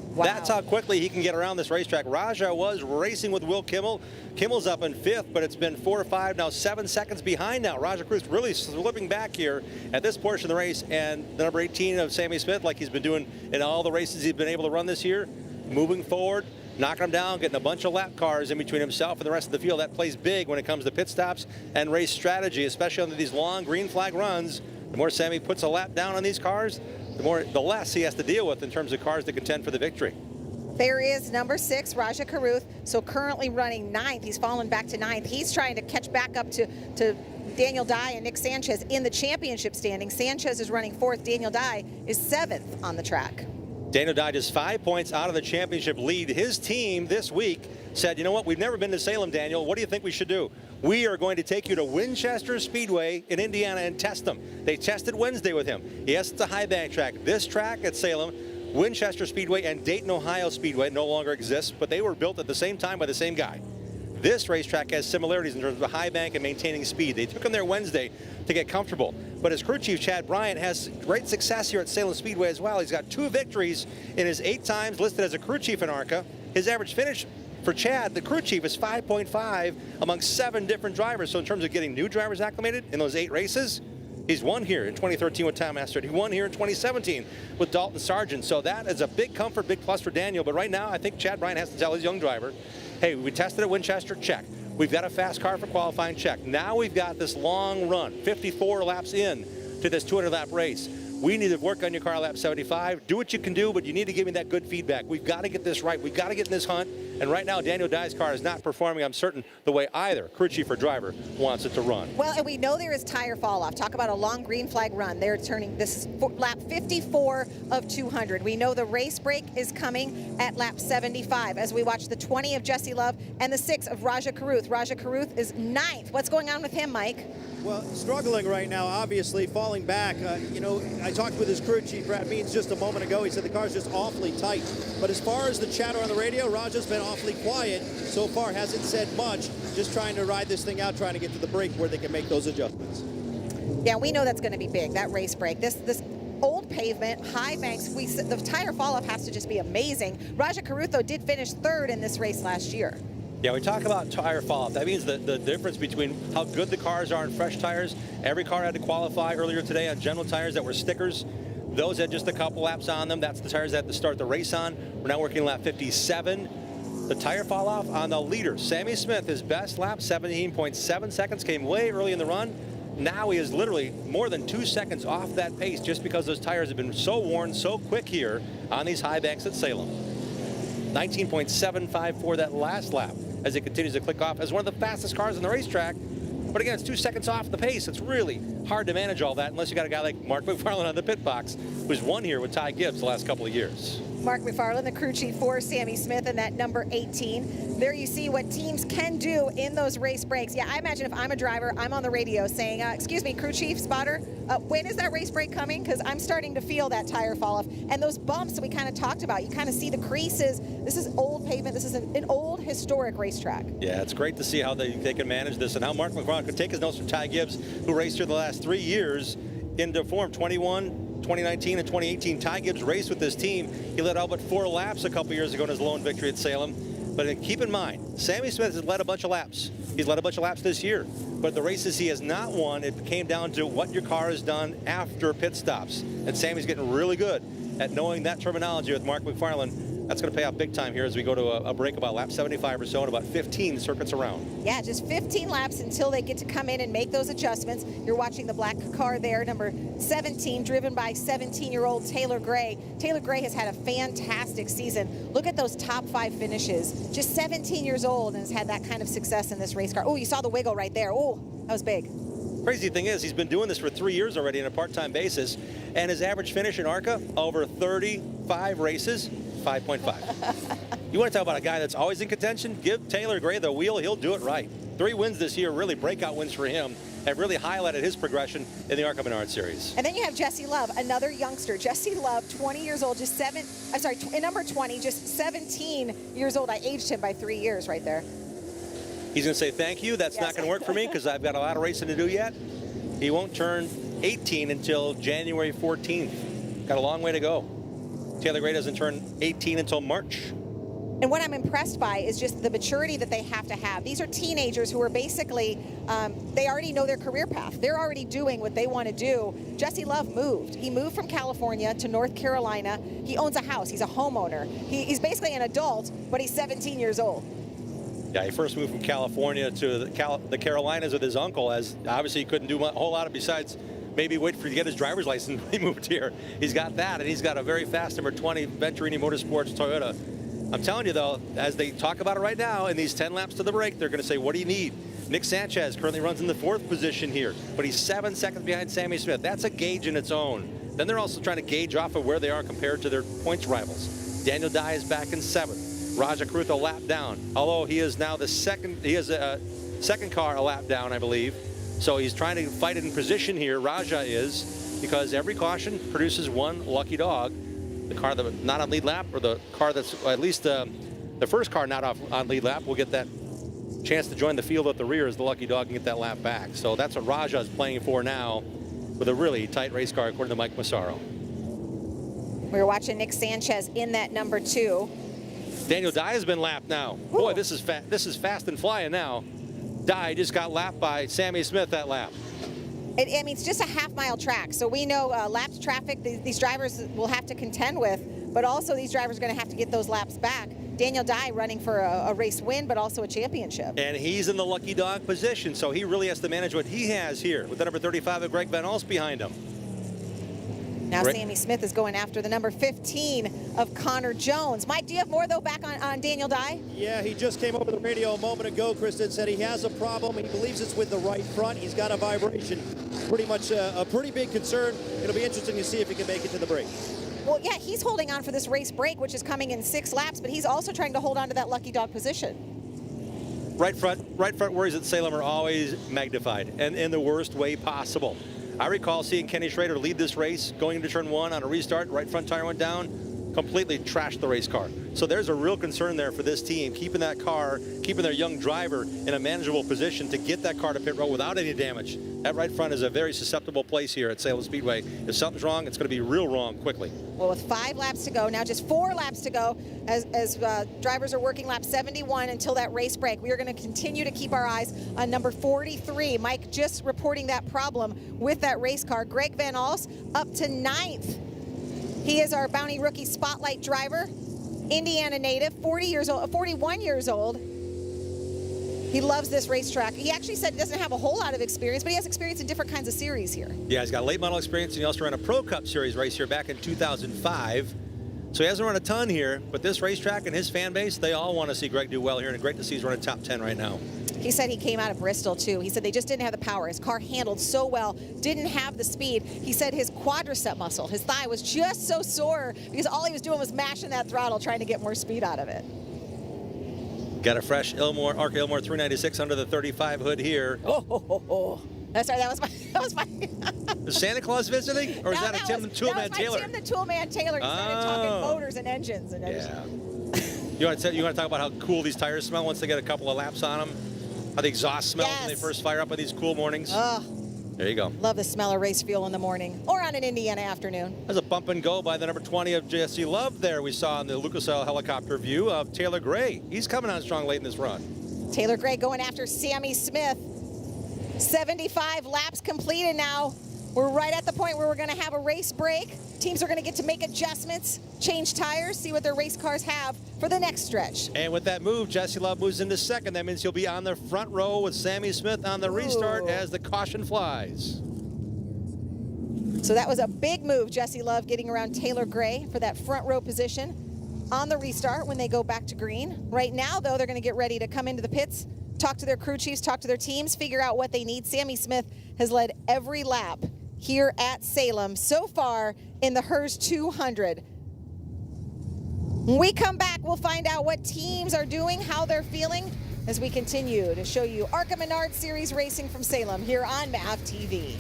Speaker 2: Wow. That's how quickly he can get around this racetrack. Raja was racing with Will Kimmel. Kimmel's up in 5th, but it's been 4 or 5, now 7 seconds behind now. Raja Caruth really slipping back here at this portion of the race, and the number 18 of Sammy Smith, like he's been doing in all the races he's been able to run this year, moving forward, knocking him down, getting a bunch of lap cars in between himself and the rest of the field. That plays big when it comes to pit stops and race strategy, especially under these long green flag runs. The more Sammy puts a lap down on these cars, the less he has to deal with in terms of cars to contend for the victory.
Speaker 1: There is number 6, Raja Caruth, so currently running 9th. He's fallen back to 9th. He's trying to catch back up to Daniel Dye and Nick Sanchez in the championship standing. Sanchez is running 4th. Daniel Dye is 7th on the track.
Speaker 2: Daniel Dye just 5 points out of the championship lead. His team this week said, you know what, we've never been to Salem, Daniel. What do you think we should do? We are going to take you to Winchester Speedway in Indiana and test them. They tested Wednesday with him. Yes, it's a high bank track. This track at Salem, Winchester Speedway and Dayton, Ohio Speedway no longer exists, but they were built at the same time by the same guy. This racetrack has similarities in terms of the high bank and maintaining speed. They took him there Wednesday to get comfortable. But his crew chief, Chad Bryant, has great success here at Salem Speedway as well. He's got 2 victories in his 8 times listed as a crew chief in ARCA. His average finish for Chad, the crew chief is 5.5 among 7 different drivers. So in terms of getting new drivers acclimated in those 8 races, he's won here in 2013 with Tom Mastert. He won here in 2017 with Dalton Sargent. So that is a big comfort, big plus for Daniel. But right now, I think Chad Bryant has to tell his young driver, hey, we tested at Winchester, check. We've got a fast car for qualifying, check. Now we've got this long run, 54 laps in to this 200-lap race. We need to work on your car lap 75. Do what you can do, but you need to give me that good feedback. We've got to get this right. We've got to get in this hunt. And right now, Daniel Dye's car is not performing, I'm certain, the way either crew chief or driver wants it to run.
Speaker 1: Well, and we know there is tire fall off. Talk about a long green flag run. They're turning, this is lap 54 of 200. We know the race break is coming at lap 75 as we watch the 20 of Jesse Love and the 6 of Raja Caruth. Raja Caruth is 9th. What's going on with him, Mike?
Speaker 3: Well, struggling right now, obviously, falling back. I talked with his crew chief, Brad Means, just a moment ago. He said the car's just awfully tight. But as far as the chatter on the radio, Raja's been awfully quiet so far, hasn't said much, just trying to ride this thing out, trying to get to the break where they can make those adjustments.
Speaker 1: Yeah, we know that's going to be big, that race break. This old pavement, high banks, the tire fall-off has to just be amazing. Raja Caruth, though, did finish 3rd in this race last year.
Speaker 2: Yeah, we talk about tire fall-off. That means the difference between how good the cars are in fresh tires. Every car had to qualify earlier today on general tires that were stickers. Those had just a couple laps on them. That's the tires that had to start the race on. We're now working lap 57. The tire fall-off on the leader, Sammy Smith, his best lap, 17.7 seconds, came way early in the run. Now he is literally more than 2 seconds off that pace just because those tires have been so worn so quick here on these high banks at Salem. 19.75 for that last lap as it continues to click off as one of the fastest cars on the racetrack. But again, it's 2 seconds off the pace. It's really hard to manage all that unless you got a guy like Mark McFarland on the pit box, who's won here with Ty Gibbs the last couple of years.
Speaker 1: Mark McFarland, the crew chief for Sammy Smith, and that number 18. There you see what teams can do in those race breaks. Yeah, I imagine if I'm a driver, I'm on the radio saying, excuse me, crew chief, spotter, when is that race break coming? Because I'm starting to feel that tire fall off. And those bumps that we kind of talked about, you kind of see the creases. This is old pavement. This is an old historic racetrack.
Speaker 2: Yeah, it's great to see how they can manage this and how Mark McFarland could take his notes from Ty Gibbs, who raced here the last 3 years into form, 2019 and 2018. Ty Gibbs raced with this team. He led all but 4 laps a couple years ago in his lone victory at Salem. But keep in mind, Sammy Smith has led a bunch of laps. He's led a bunch of laps this year. But the races he has not won, it came down to what your car has done after pit stops. And Sammy's getting really good at knowing that terminology with Mark McFarland. That's going to pay off big time here as we go to a break about lap 75 or so and about 15 circuits around.
Speaker 1: Yeah, just 15 laps until they get to come in and make those adjustments. You're watching the black car there, number 17, driven by 17-year-old Taylor Gray. Taylor Gray has had a fantastic season. Look at those top 5 finishes. Just 17 years old and has had that kind of success in this race car. Oh, you saw the wiggle right there. Oh, that was big.
Speaker 2: Crazy thing is, he's been doing this for 3 years already on a part-time basis, and his average finish in ARCA over 35 races, 5.5. You want to talk about a guy that's always in contention? Give Taylor Gray the wheel, he'll do it right. 3 wins this year, really breakout wins for him, have really highlighted his progression in the ARCA Menards series.
Speaker 1: And then you have Jesse Love, another youngster. Jesse Love, 20 years old, number 20, just 17 years old. I aged him by 3 years right there.
Speaker 2: He's going to say thank you. That's not going to work for me because I've got a lot of racing to do yet. He won't turn 18 until January 14th. Got a long way to go. Taylor Gray doesn't turn 18 until March.
Speaker 1: And what I'm impressed by is just the maturity that they have to have. These are teenagers who are basically, they already know their career path. They're already doing what they want to do. Jesse Love moved. He moved from California to North Carolina. He owns a house. He's a homeowner. He's basically an adult, but he's 17 years old.
Speaker 2: Yeah, he first moved from California to the Carolinas with his uncle, as obviously he couldn't do a whole lot besides maybe wait for to get his driver's license when he moved here. He's got that, and he's got a very fast number 20 Venturini Motorsports Toyota. I'm telling you, though, as they talk about it right now, in these 10 laps to the break, they're going to say, what do you need? Nick Sanchez currently runs in the 4th position here, but he's 7 seconds behind Sammy Smith. That's a gauge in its own. Then they're also trying to gauge off of where they are compared to their points rivals. Daniel Dye is back in 7th. Raja Caruth a lap down, although he is now the second, he is a second car a lap down, I believe. So he's trying to fight it in position here, Raja is, because every caution produces one lucky dog. The car that's not on lead lap, or the car that's, at least the first car not on lead lap, will get that chance to join the field at the rear as the lucky dog and get that lap back. So that's what Raja is playing for now with a really tight race car, according to Mike Massaro.
Speaker 1: We were watching Nick Sanchez in that number 2.
Speaker 2: Daniel Dye has been lapped now. Boy, this is fast and flying now. Dye just got lapped by Sammy Smith that lap.
Speaker 1: I mean, it's just a half-mile track, so we know lapped traffic these drivers will have to contend with, but also these drivers are going to have to get those laps back. Daniel Dye running for a race win, but also a championship.
Speaker 2: And he's in the lucky dog position, so he really has to manage what he has here with the number 35 of Greg Van Alst behind him.
Speaker 1: Now Sammy Smith is going after the number 15 of Connor Jones. Mike, do you have more, though, back on Daniel Dye?
Speaker 3: Yeah, he just came over the radio a moment ago, Kristen, said he has a problem. He believes it's with the right front. He's got a vibration. Pretty much a pretty big concern. It'll be interesting to see if he can make it to the break.
Speaker 1: Well, yeah, he's holding on for this race break, which is coming in 6 laps, but he's also trying to hold on to that lucky dog position.
Speaker 2: Right front worries at Salem are always magnified, and in the worst way possible. I recall seeing Kenny Schrader lead this race going into turn 1 on a restart. Right front tire went down, completely trashed the race car. So there's a real concern there for this team, keeping that car, keeping their young driver in a manageable position to get that car to pit road without any damage. That right front is a very susceptible place here at Salem Speedway. If something's wrong, it's going to be real wrong quickly.
Speaker 1: Well, with 5 laps to go, now just 4 laps to go as drivers are working lap 71 until that race break. We are going to continue to keep our eyes on number 43. Mike just reporting that problem with that race car. Greg Van Alst up to 9th. He is our Bounty Rookie Spotlight driver, Indiana native, 41 years old. He loves this racetrack. He actually said he doesn't have a whole lot of experience, but he has experience in different kinds of series here.
Speaker 2: Yeah, he's got late model experience, and he also ran a Pro Cup Series race here back in 2005. So he hasn't run a ton here, but this racetrack and his fan base, they all want to see Greg do well here, and great to see he's running top 10 right now.
Speaker 1: He said he came out of Bristol, too. He said they just didn't have the power. His car handled so well, didn't have the speed. He said his quadricep muscle, his thigh, was just so sore because all he was doing was mashing that throttle, trying to get more speed out of it.
Speaker 2: Got a fresh ARCA Ilmore 396 under the 35 hood here.
Speaker 1: Oh. That's right, that was my
Speaker 2: Is Santa Claus visiting? Or is that a Tim the Toolman Taylor?
Speaker 1: Tim the Toolman Taylor. He started talking motors and engines.
Speaker 2: Yeah. You want to talk about how cool these tires smell once they get a couple of laps on them? How the exhaust smells when they first fire up on these cool mornings? There you go.
Speaker 1: Love the smell of race fuel in the morning or on an Indiana afternoon.
Speaker 2: There's a bump and go by the number 20 of Jesse Love there we saw in the Lucas Oil helicopter view of Taylor Gray. He's coming on strong late in this run.
Speaker 1: Taylor Gray going after Sammy Smith. 75 laps completed now. We're right at the point where we're going to have a race break. Teams are going to get to make adjustments, change tires, see what their race cars have for the next stretch.
Speaker 2: And with that move, Jesse Love moves into second. That means he'll be on the front row with Sammy Smith on the restart as the caution flies.
Speaker 1: So that was a big move, Jesse Love getting around Taylor Gray for that front row position on the restart when they go back to green. Right now, though, they're going to get ready to come into the pits, talk to their crew chiefs, talk to their teams, figure out what they need. Sammy Smith has led every lap here at Salem so far in the HERS 200. When we come back, we'll find out what teams are doing, how they're feeling, as we continue to show you ARCA Menards Series racing from Salem here on MAV TV.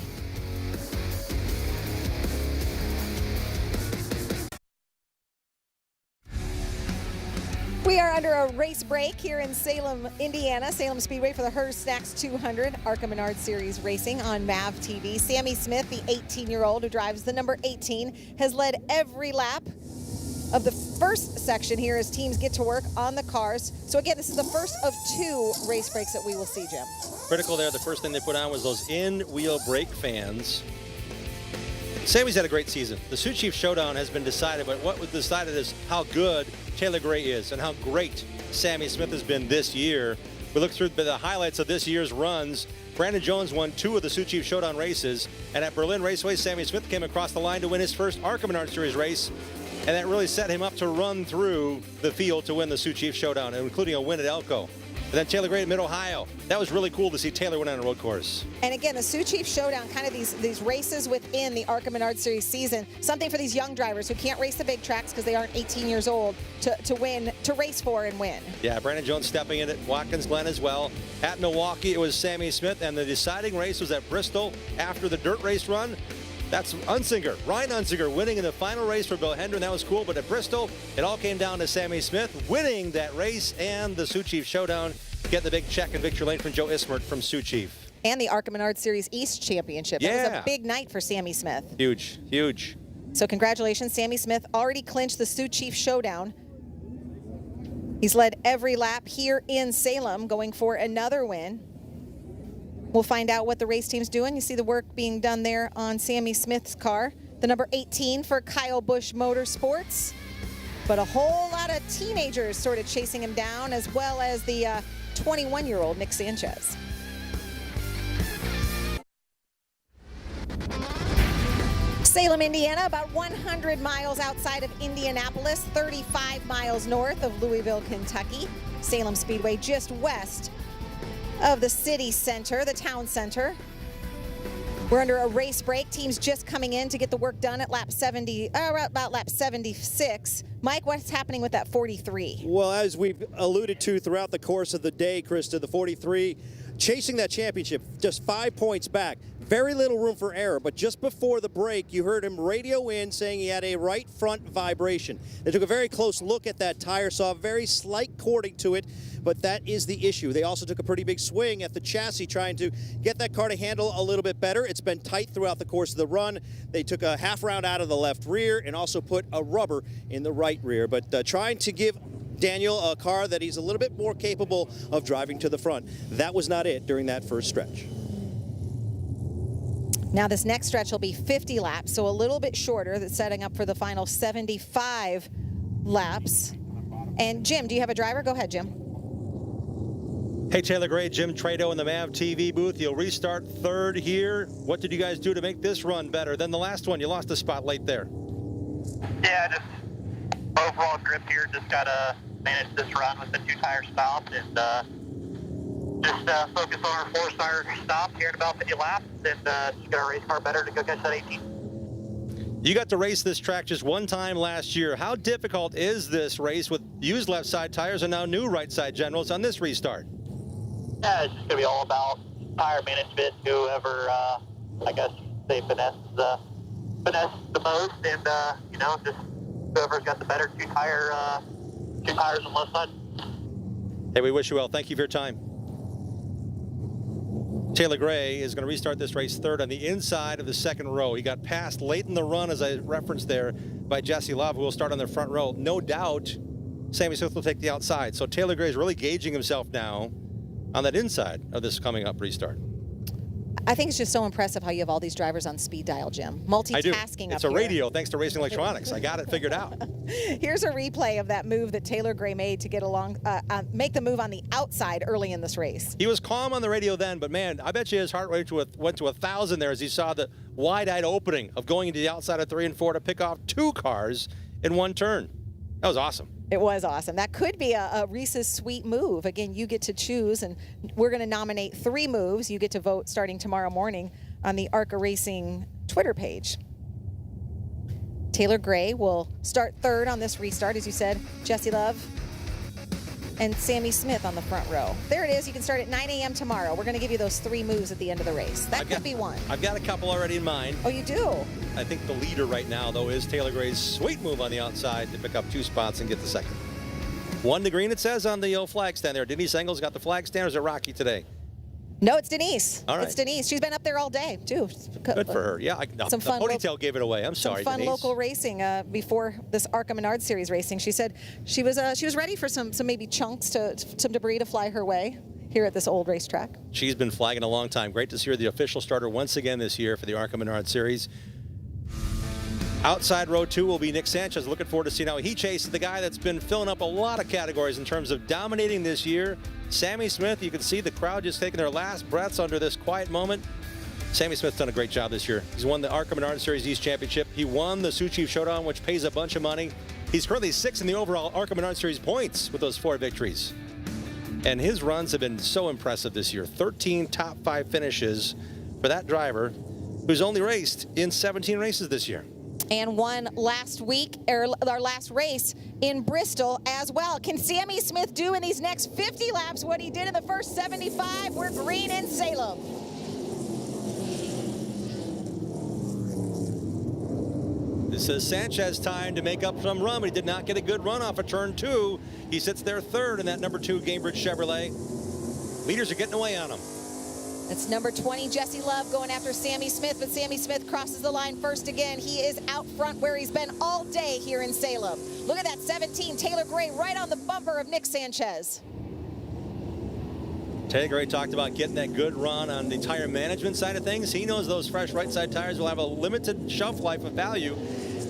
Speaker 1: We are under a race break here in Salem, Indiana, Salem Speedway for the HERS Snacks 200 ARCA Menards Series racing on MAV TV. Sammy Smith, the 18-year-old who drives the number 18, has led every lap of the first section here as teams get to work on the cars. So again, this is the first of 2 race breaks that we will see, Jim.
Speaker 2: Critical there, the first thing they put on was those in-wheel brake fans. Sammy's had a great season. The Sioux Chief Showdown has been decided, but what was decided is how good Taylor Gray is and how great Sammy Smith has been this year. We look through the highlights of this year's runs. Brandon Jones won 2 of the Sioux Chief Showdown races, and at Berlin Raceway, Sammy Smith came across the line to win his first ARCA Menards Series race, and that really set him up to run through the field to win the Sioux Chief Showdown, including a win at Elko. And then Taylor Gray at Mid-Ohio. That was really cool to see Taylor win on a road course.
Speaker 1: And again, the Sioux Chief Showdown, kind of these races within the ARCA Menards Series season, something for these young drivers who can't race the big tracks because they aren't 18 years old to race for and win.
Speaker 2: Yeah, Brandon Jones stepping in at Watkins Glen as well. At Milwaukee, it was Sammy Smith, and the deciding race was at Bristol after the dirt race run. That's Unsinger, Ryan Unsinger, winning in the final race for Bill Hendren. That was cool, but at Bristol, it all came down to Sammy Smith winning that race and the Sioux Chief Showdown, getting the big check in victory lane from Joe Ismert from Sioux Chief.
Speaker 1: And the ARCA Menards Series East Championship.
Speaker 2: Yeah.
Speaker 1: That was a big night for Sammy Smith.
Speaker 2: Huge, huge.
Speaker 1: So congratulations, Sammy Smith already clinched the Sioux Chief Showdown. He's led every lap here in Salem, going for another win. We'll find out what the race team's doing. You see the work being done there on Sammy Smith's car. The number 18 for Kyle Busch Motorsports. But a whole lot of teenagers sort of chasing him down, as well as the 21-year-old Nick Sanchez. Salem, Indiana, about 100 miles outside of Indianapolis, 35 miles north of Louisville, Kentucky. Salem Speedway just west of the city center, the town center. We're under a race break. Teams just coming in to get the work done at lap 70, about lap 76. Mike, what's happening with that 43?
Speaker 3: Well, as we've alluded to throughout the course of the day, Krista, the 43 chasing that championship, just 5 points back. Very little room for error, but just before the break, you heard him radio in saying he had a right front vibration. They took a very close look at that tire, saw a very slight cording to it, but that is the issue. They also took a pretty big swing at the chassis, trying to get that car to handle a little bit better. It's been tight throughout the course of the run. They took a half round out of the left rear and also put a rubber in the right rear, but trying to give Daniel a car that he's a little bit more capable of driving to the front. That was not it during that first stretch.
Speaker 1: Now this next stretch will be 50 laps, so a little bit shorter. That's setting up for the final 75 laps. And Jim, do you have a driver? Go ahead, Jim.
Speaker 2: Hey, Taylor Gray, Jim Trado in the MAV TV booth. You'll restart third here. What did you guys do to make this run better than the last one? You lost a spot late there.
Speaker 8: Yeah, just overall grip here. Just got to manage this run with the 2 tire stop and just focus on our 4 tire stop here in about 50 laps and just get our race car better to go catch that 18.
Speaker 2: You got to race this track just one time last year. How difficult is this race with used left side tires and now new right side generals on this restart?
Speaker 8: Yeah, it's just going to be all about tire management. Whoever, I guess, they finesse the most, and just whoever's got the better 2 tires on left side.
Speaker 2: Hey, we wish you well. Thank you for your time. Taylor Gray is going to restart this race third on the inside of the second row. He got passed late in the run, as I referenced there, by Jesse Love, who will start on the front row. No doubt Sammy Smith will take the outside. So Taylor Gray is really gauging himself now on that inside of this coming up restart.
Speaker 1: I think it's just so impressive how you have all these drivers on speed dial, Jim. Multitasking
Speaker 2: I do.
Speaker 1: It's
Speaker 2: It's a radio thanks to Racing Electronics. I got it figured out.
Speaker 1: Here's a replay of that move that Taylor Gray made to get along, make the move on the outside early in this race.
Speaker 2: He was calm on the radio then, but man, I bet you his heart rate went to 1,000 there as he saw the wide-eyed opening of going into the outside of 3 and 4 to pick off 2 cars in one turn. That was awesome.
Speaker 1: It was awesome. That could be a Reese's Sweet move. Again, you get to choose, and we're going to nominate 3 moves. You get to vote starting tomorrow morning on the ARCA Racing Twitter page. Taylor Gray will start third on this restart, as you said. Jesse Love and Sammy Smith on the front row. There it is. You can start at 9 a.m. tomorrow. We're going to give you those 3 moves at the end of the race. That could be one.
Speaker 2: I've got a couple already in mind.
Speaker 1: Oh, you do?
Speaker 2: I think the leader right now, though, is Taylor Gray's sweet move on the outside to pick up 2 spots and get the second. 1 to green, it says on the flag stand there. Denise Engel's got the flag stand, or is it Rocky today?
Speaker 1: No, it's Denise.
Speaker 2: All right.
Speaker 1: It's Denise. She's been up there all day, too.
Speaker 2: Good for her. Yeah,
Speaker 1: some fun
Speaker 2: the ponytail gave it away. I'm sorry,
Speaker 1: Some fun
Speaker 2: Denise.
Speaker 1: local racing before this ARCA Menards series racing. She said she was ready for some maybe chunks, some debris to fly her way here at this old racetrack.
Speaker 2: She's been flagging a long time. Great to see her the official starter once again this year for the ARCA Menards series. Outside row 2 will be Nick Sanchez. Looking forward to seeing how he chases the guy that's been filling up a lot of categories in terms of dominating this year. Sammy Smith, you can see the crowd just taking their last breaths under this quiet moment. Sammy Smith's done a great job this year. He's won the ARCA Menards Series East Championship. He won the Sioux Chief Showdown, which pays a bunch of money. He's currently 6th in the overall ARCA Menards Series points with those 4 victories. And his runs have been so impressive this year. 13 top 5 finishes for that driver who's only raced in 17 races this year.
Speaker 1: And won last week, or our last race in Bristol as well. Can Sammy Smith do in these next 50 laps what he did in the first 75? We're green in Salem.
Speaker 2: This is Sanchez time to make up some run, but he did not get a good run off of turn 2. He sits there third in that number 2 Cambridge Chevrolet. Leaders are getting away on him.
Speaker 1: That's number 20, Jesse Love, going after Sammy Smith, but Sammy Smith crosses the line first again. He is out front where he's been all day here in Salem. Look at that 17, Taylor Gray, right on the bumper of Nick Sanchez.
Speaker 2: Taylor Gray talked about getting that good run on the tire management side of things. He knows those fresh right side tires will have a limited shelf life of value.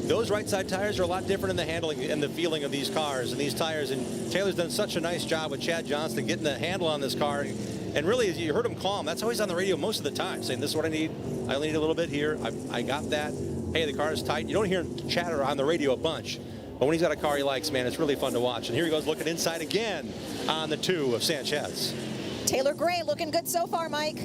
Speaker 2: Those right side tires are a lot different in the handling and the feeling of these cars and these tires. And Taylor's done such a nice job with Chad Johnston getting the handle on this car. And really, as you heard him calm, that's always on the radio most of the time, saying, this is what I need. I only need a little bit here. I got that. Hey, the car is tight. You don't hear him chatter on the radio a bunch. But when he's got a car he likes, man, it's really fun to watch. And here he goes looking inside again on the 2 of Sanchez.
Speaker 1: Taylor Gray looking good so far, Mike.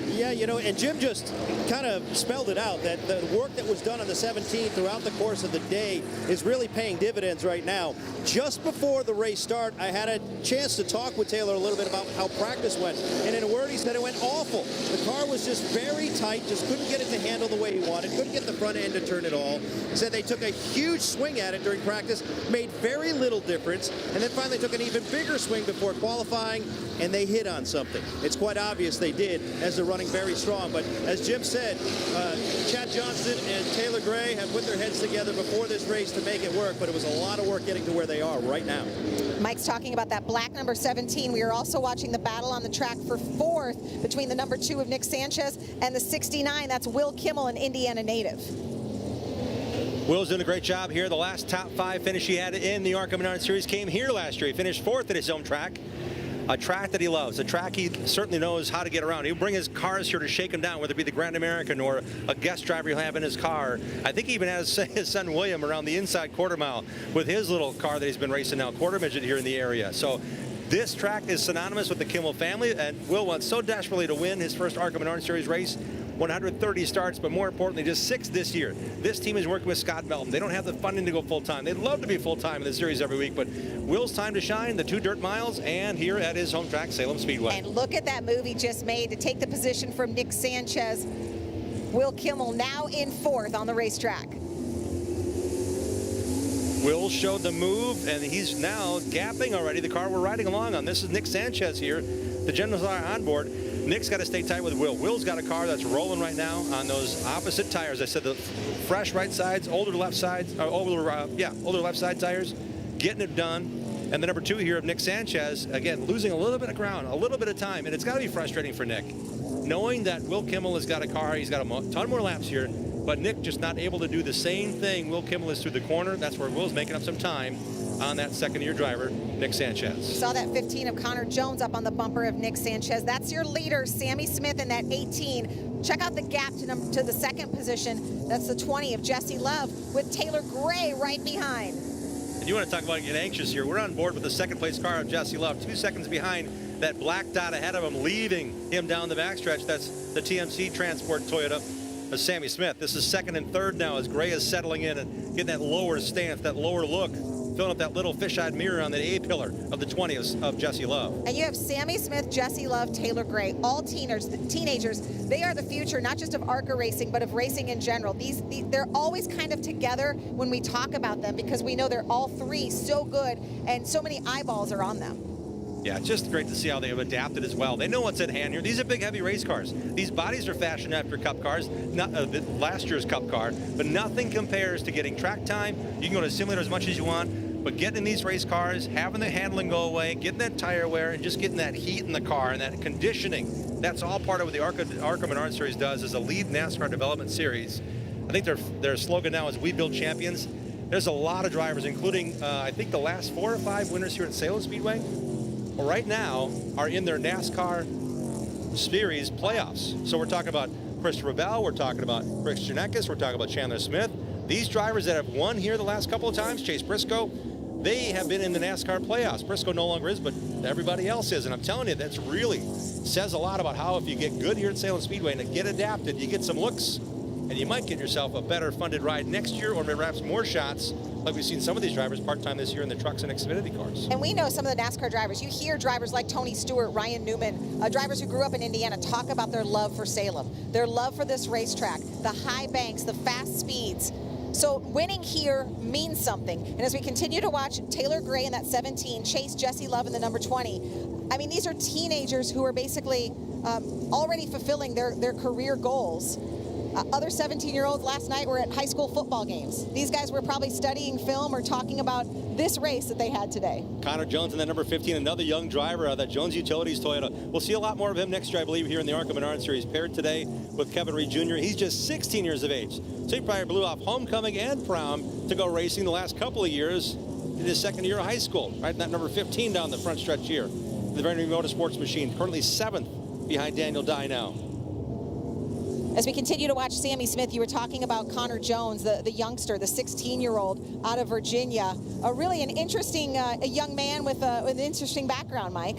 Speaker 3: Yeah, you know, and Jim just kind of spelled it out, that the work that was done on the 17th throughout the course of the day is really paying dividends right now. Just before the race start, I had a chance to talk with Taylor a little bit about how practice went. And in a word, he said it went awful. The car was just very tight, just couldn't get it to handle the way he wanted, couldn't get the front end to turn at all. He said they took a huge swing at it during practice, made very little difference, and then finally took an even bigger swing before qualifying, and they hit on something. It's quite obvious they did, as they're running very strong. But as Jim said, Chad Johnston and Taylor Gray have put their heads together before this race to make it work, but it was a lot of work getting to where they are right now.
Speaker 1: Mike's talking about that black number 17. We are also watching the battle on the track for 4th between the number 2 of Nick Sanchez and the 69. That's Will Kimmel, an Indiana native.
Speaker 2: Will's doing a great job here. The last top 5 finish he had in the ARCA Menards Series came here last year. He finished 4th at his home track. A track that he loves, a track he certainly knows how to get around. He'll bring his cars here to shake him down, whether it be the Grand American or a guest driver he'll have in his car. I think he even has his son William around the inside quarter mile with his little car that he's been racing now, quarter midget here in the area. So this track is synonymous with the Kimmel family, and Will wants so desperately to win his first ARCA Menards Series race. 130 starts, but more importantly, just 6 this year. This team is working with Scott Melton. They don't have the funding to go full-time. They'd love to be full-time in the series every week, but Will's time to shine, the 2 dirt miles, and here at his home track, Salem Speedway.
Speaker 1: And look at that move he just made to take the position from Nick Sanchez. Will Kimmel now in 4th on the racetrack.
Speaker 2: Will showed the move, and he's now gapping already. The car we're riding along on. This is Nick Sanchez here. The generals are on board. Nick's got to stay tight with Will. Will's got a car that's rolling right now on those opposite tires. I said the fresh right sides, older left sides, older left side tires, getting it done. And the number 2 here of Nick Sanchez, again, losing a little bit of ground, a little bit of time. And it's got to be frustrating for Nick, knowing that Will Kimmel has got a car. He's got a ton more laps here, but Nick just not able to do the same thing Will Kimmel is through the corner. That's where Will's making up some time on that second-year driver, Nick Sanchez.
Speaker 1: You saw that 15 of Connor Jones up on the bumper of Nick Sanchez. That's your leader, Sammy Smith, in that 18. Check out the gap to the second position. That's the 20 of Jesse Love with Taylor Gray right behind.
Speaker 2: And you want to talk about getting anxious here. We're on board with the second-place car of Jesse Love, 2 seconds behind that black dot ahead of him, leaving him down the backstretch. That's the TMC Transport Toyota of Sammy Smith. This is 2nd and 3rd now as Gray is settling in and getting that lower stance, that lower look, filling up that little fisheye mirror on the A pillar of the 20 of Jesse Love.
Speaker 1: And you have Sammy Smith, Jesse Love, Taylor Gray, all teenagers. They are the future, not just of ARCA racing, but of racing in general. They're always kind of together when we talk about them because we know they're all 3 so good and so many eyeballs are on them.
Speaker 2: Yeah, it's just great to see how they have adapted as well. They know what's at hand here. These are big, heavy race cars. These bodies are fashioned after Cup cars, not last year's Cup car, but nothing compares to getting track time. You can go to a simulator as much as you want, but getting in these race cars, having the handling go away, getting that tire wear, and just getting that heat in the car and that conditioning, that's all part of what the ARCA Menards Series does as a lead NASCAR development series. I think their slogan now is "We Build Champions." There's a lot of drivers, including I think the last 4 or 5 winners here at Salem Speedway right now are in their NASCAR series playoffs. So we're talking about Christopher Bell, we're talking about Rick Janekis, we're talking about Chandler Smith. These drivers that have won here the last couple of times, Chase Briscoe, they have been in the NASCAR playoffs. Briscoe no longer is, but everybody else is. And I'm telling you, that's really says a lot about how if you get good here at Salem Speedway and get adapted, you get some looks, and you might get yourself a better funded ride next year or perhaps more shots like we've seen some of these drivers part-time this year in the trucks and Xfinity cars.
Speaker 1: And we know some of the NASCAR drivers. You hear drivers like Tony Stewart, Ryan Newman, drivers who grew up in Indiana talk about their love for Salem, their love for this racetrack, the high banks, the fast speeds. So winning here means something. And as we continue to watch Taylor Gray in that 17, Chase Jesse Love in the number 20, I mean, these are teenagers who are basically already fulfilling their career goals. Other 17-year-olds last night were at high school football games. These guys were probably studying film or talking about this race that they had today.
Speaker 2: Connor Jones in that number 15, another young driver, that Jones Utilities Toyota. We'll see a lot more of him next year, I believe, here in the ARCA Menards Series. Paired today with Kevin Reed Jr. He's just 16 years of age. So he probably blew off homecoming and prom to go racing the last couple of years in his second year of high school. Right in that number 15 down the front stretch here. The Venarini Motorsports machine, currently 7th behind Daniel Dye now.
Speaker 1: As we continue to watch Sammy Smith, you were talking about Connor Jones, the youngster, the 16-year-old out of Virginia. Really an interesting a young man with an interesting background, Mike.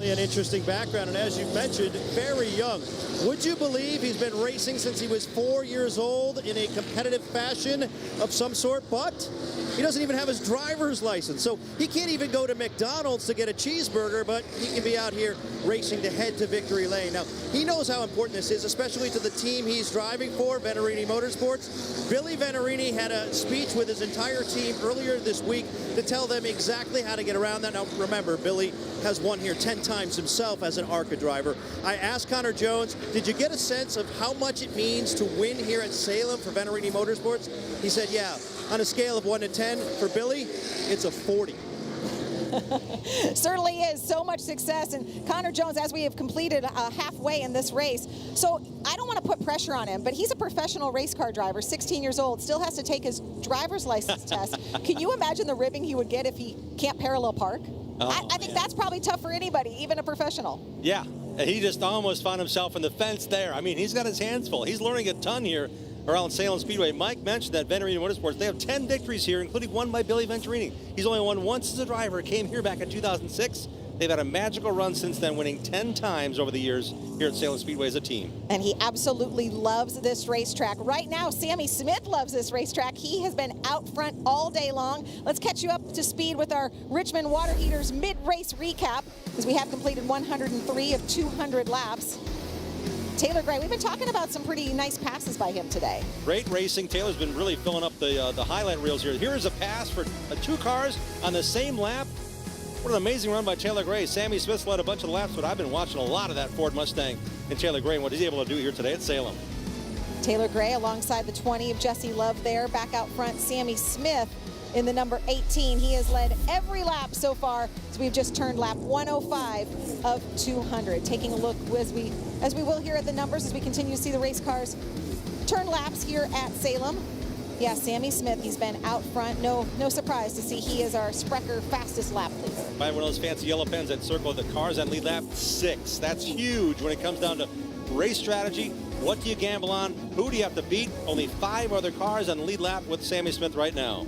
Speaker 3: An interesting background, and as you mentioned, very young. Would you believe he's been racing since he was 4 years old in a competitive fashion of some sort? But he doesn't even have his driver's license, so he can't even go to McDonald's to get a cheeseburger, but he can be out here racing to head to victory lane. Now, he knows how important this is, especially to the team he's driving for, Venarini Motorsports. Billy Venarini had a speech with his entire team earlier this week to tell them exactly how to get around that. Now, remember, Billy has won here 10 times himself as an ARCA driver. I asked Connor Jones, did you get a sense of how much it means to win here at Salem for Venarini Motorsports? He said, yeah, on a scale of 1 to 10, for Billy, it's a 40.
Speaker 1: Certainly is. So much success. And Connor Jones, as we have completed halfway in this race, so I don't want to put pressure on him, but he's a professional race car driver, 16 years old, still has to take his driver's license test. Can you imagine the ribbing he would get if he can't parallel park? I think that's probably tough for anybody, even a professional.
Speaker 2: Yeah, and he just almost found himself in the fence there. I mean, he's got his hands full. He's learning a ton here around Salem Speedway. Mike mentioned that Venarini Motorsports, they have 10 victories here, including one by Billy Venturini. He's only won once as a driver. Came here back in 2006. They've had a magical run since then, winning 10 times over the years here at Salem Speedway as a team.
Speaker 1: And he absolutely loves this racetrack. Right now, Sammy Smith loves this racetrack. He has been out front all day long. Let's catch you up to speed with our Richmond Water Heaters mid-race recap, as we have completed 103 of 200 laps. Taylor Gray, we've been talking about some pretty nice passes by him today.
Speaker 2: Great racing. Taylor's been really filling up the highlight reels here. Here's a pass for two cars on the same lap. What an amazing run by Taylor Gray. Sammy Smith's led a bunch of laps, but I've been watching a lot of that Ford Mustang and Taylor Gray and what he's able to do here today at Salem.
Speaker 1: Taylor Gray alongside the 20 of Jesse Love there. Back out front, Sammy Smith in the number 18. He has led every lap so far, so we've just turned lap 105 of 200. Taking a look as we will here at the numbers as we continue to see the race cars turn laps here at Salem. Yeah, Sammy Smith, he's been out front. No surprise to see he is our Sprecher fastest lap leader.
Speaker 2: By one of those fancy yellow pens that circle the cars on lead lap 6. That's huge when it comes down to race strategy. What do you gamble on? Who do you have to beat? Only 5 other cars on the lead lap with Sammy Smith right now.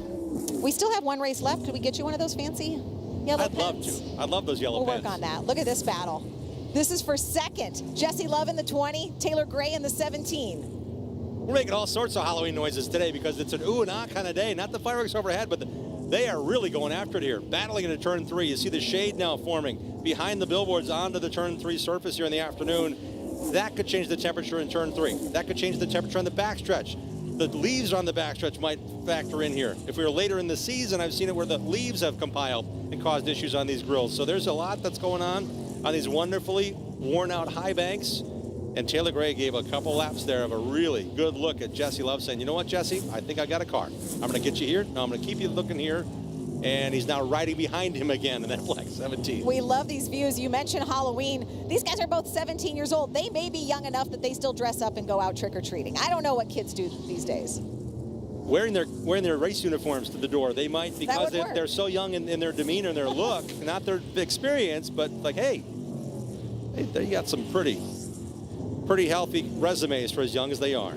Speaker 1: We still have one race left. Could we get you one of those fancy yellow pens?
Speaker 2: I'd love to. I'd love those yellow pens.
Speaker 1: We'll work on that. Look at this battle. This is for second. Jesse Love in the 20, Taylor Gray in the 17.
Speaker 2: We're making all sorts of Halloween noises today because it's an ooh and ah kind of day. Not the fireworks overhead, but they are really going after it here. Battling into turn 3. You see the shade now forming behind the billboards onto the turn 3 surface here in the afternoon. That could change the temperature in turn 3. That could change the temperature on the backstretch. The leaves on the backstretch might factor in here. If we were later in the season, I've seen it where the leaves have compiled and caused issues on these grills. So there's a lot that's going on these wonderfully worn out high banks. And Taylor Gray gave a couple laps there of a really good look at Jesse Love, saying, you know what, Jesse, I think I got a car. I'm going to get you here. No, I'm going to keep you looking here. And he's now riding behind him again in that black 17.
Speaker 1: We love these views. You mentioned Halloween. These guys are both 17 years old. They may be young enough that they still dress up and go out trick-or-treating. I don't know what kids do these days.
Speaker 2: Wearing their race uniforms to the door. They might, because they're so young in their demeanor and their look, not their experience, but like, hey, they got some pretty healthy resumes for as young as they are.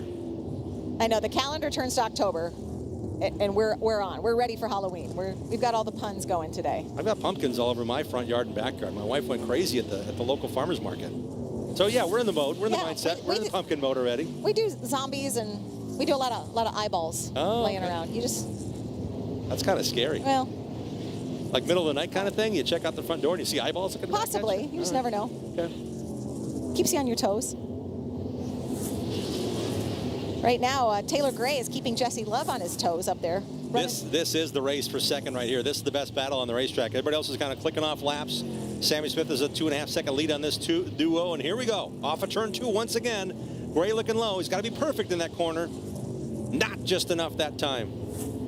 Speaker 1: I know the calendar turns to October, and we're on. We're ready for Halloween. We've got all the puns going today.
Speaker 2: I've got pumpkins all over my front yard and backyard. My wife went crazy at the local farmers market. So yeah, we're in the mode. We're in the mindset. We're in the pumpkin mode already.
Speaker 1: We do zombies and we do a lot of eyeballs laying around.
Speaker 2: That's kind of scary.
Speaker 1: Well,
Speaker 2: like middle of the night kind of thing. You check out the front door and you see eyeballs looking back at you?
Speaker 1: Possibly. You just never know.
Speaker 2: Okay.
Speaker 1: Keeps you on your toes. Right now, Taylor Gray is keeping Jesse Love on his toes up there.
Speaker 2: This is the race for second right here. This is the best battle on the racetrack. Everybody else is kind of clicking off laps, Sammy Smith is a 2.5-second lead on this duo, and here we go. Off of turn 2 once again. Gray looking low. He's got to be perfect in that corner. Not just enough that time.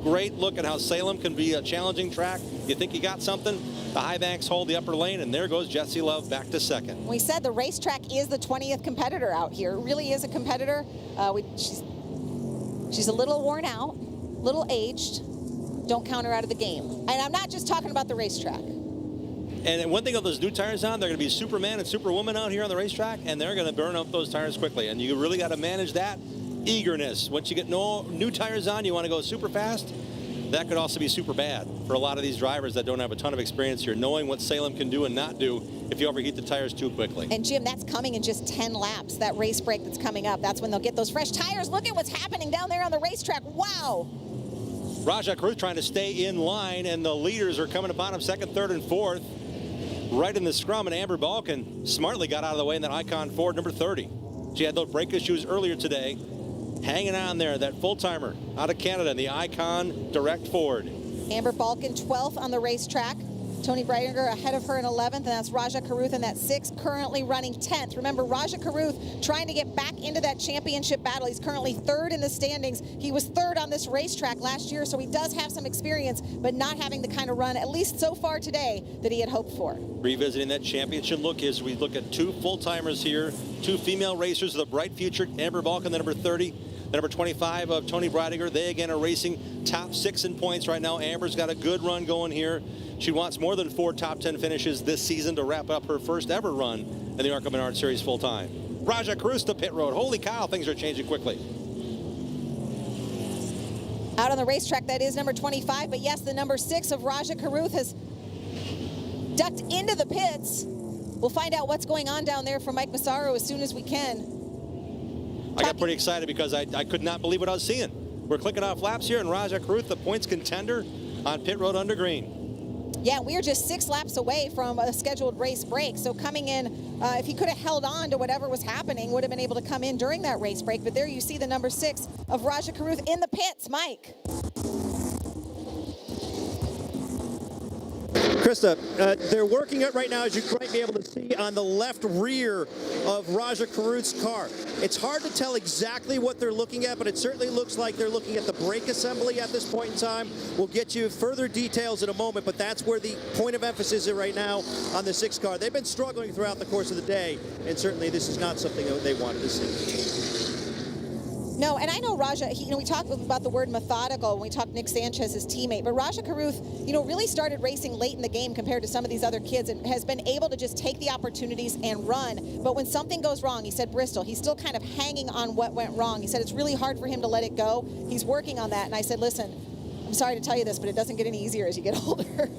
Speaker 2: Great look at how Salem can be a challenging track. You think you got something? The high banks hold the upper lane, and there goes Jessie Love back to second.
Speaker 1: We said the racetrack is the 20th competitor out here. It really is a competitor. She's a little worn out, a little aged. Don't count her out of the game. And I'm not just talking about the racetrack.
Speaker 2: And one thing with those new tires on, they're going to be Superman and Superwoman out here on the racetrack, and they're going to burn up those tires quickly. And you really got to manage that eagerness. Once you get new tires on, you want to go super fast. That could also be super bad for a lot of these drivers that don't have a ton of experience here, knowing what Salem can do and not do if you overheat the tires too quickly.
Speaker 1: And Jim, that's coming in just 10 laps, that race break that's coming up. That's when they'll get those fresh tires. Look at what's happening down there on the racetrack. Wow.
Speaker 2: Raja Cruz trying to stay in line, and the leaders are coming upon him second, third, and fourth. Right in the scrum, and Amber Balkan smartly got out of the way in that Icon Ford number 30. She had those brake issues earlier today. Hanging on there, that full-timer out of Canada in the Icon Direct Ford.
Speaker 1: Amber Balkan, 12th on the racetrack. Tony Breidinger ahead of her in 11th, and that's Raja Caruth in that 6th, currently running 10th. Remember, Raja Caruth trying to get back into that championship battle. He's currently 3rd in the standings. He was 3rd on this racetrack last year, so he does have some experience, but not having the kind of run, at least so far today, that he had hoped for.
Speaker 2: Revisiting that championship look as we look at 2 full-timers here, 2 female racers with a bright future. Amber Balkan, the number 30. The number 25 of Tony Breidinger. They again are racing top 6 in points right now. Amber's got a good run going here. She wants more than 4 top 10 finishes this season to wrap up her first ever run in the ARCA Menards Series full time. Raja Cruz to pit road. Holy cow, things are changing quickly.
Speaker 1: Out on the racetrack, that is number 25, but yes, the number 6 of Raja Caruth has ducked into the pits. We'll find out what's going on down there from Mike Massaro as soon as we can.
Speaker 2: I got pretty excited because I could not believe what I was seeing. We're clicking off laps here, and Raja Caruth, the points contender on pit road under green.
Speaker 1: Yeah, we're just 6 laps away from a scheduled race break. So coming in, if he could have held on to whatever was happening, would have been able to come in during that race break. But there you see the number 6 of Raja Caruth in the pits. Mike.
Speaker 3: Krista, they're working it right now, as you might be able to see, on the left rear of Raja Caruth's car. It's hard to tell exactly what they're looking at, but it certainly looks like they're looking at the brake assembly at this point in time. We'll get you further details in a moment, but that's where the point of emphasis is right now on the 6 car. They've been struggling throughout the course of the day, and certainly this is not something that they wanted to see.
Speaker 1: No, and I know Raja, we talked about the word methodical when we talked Nick Sanchez, his teammate, but Raja Caruth, really started racing late in the game compared to some of these other kids and has been able to just take the opportunities and run. But when something goes wrong, he said Bristol, he's still kind of hanging on what went wrong. He said it's really hard for him to let it go. He's working on that. And I said, listen, I'm sorry to tell you this, but it doesn't get any easier as you get older.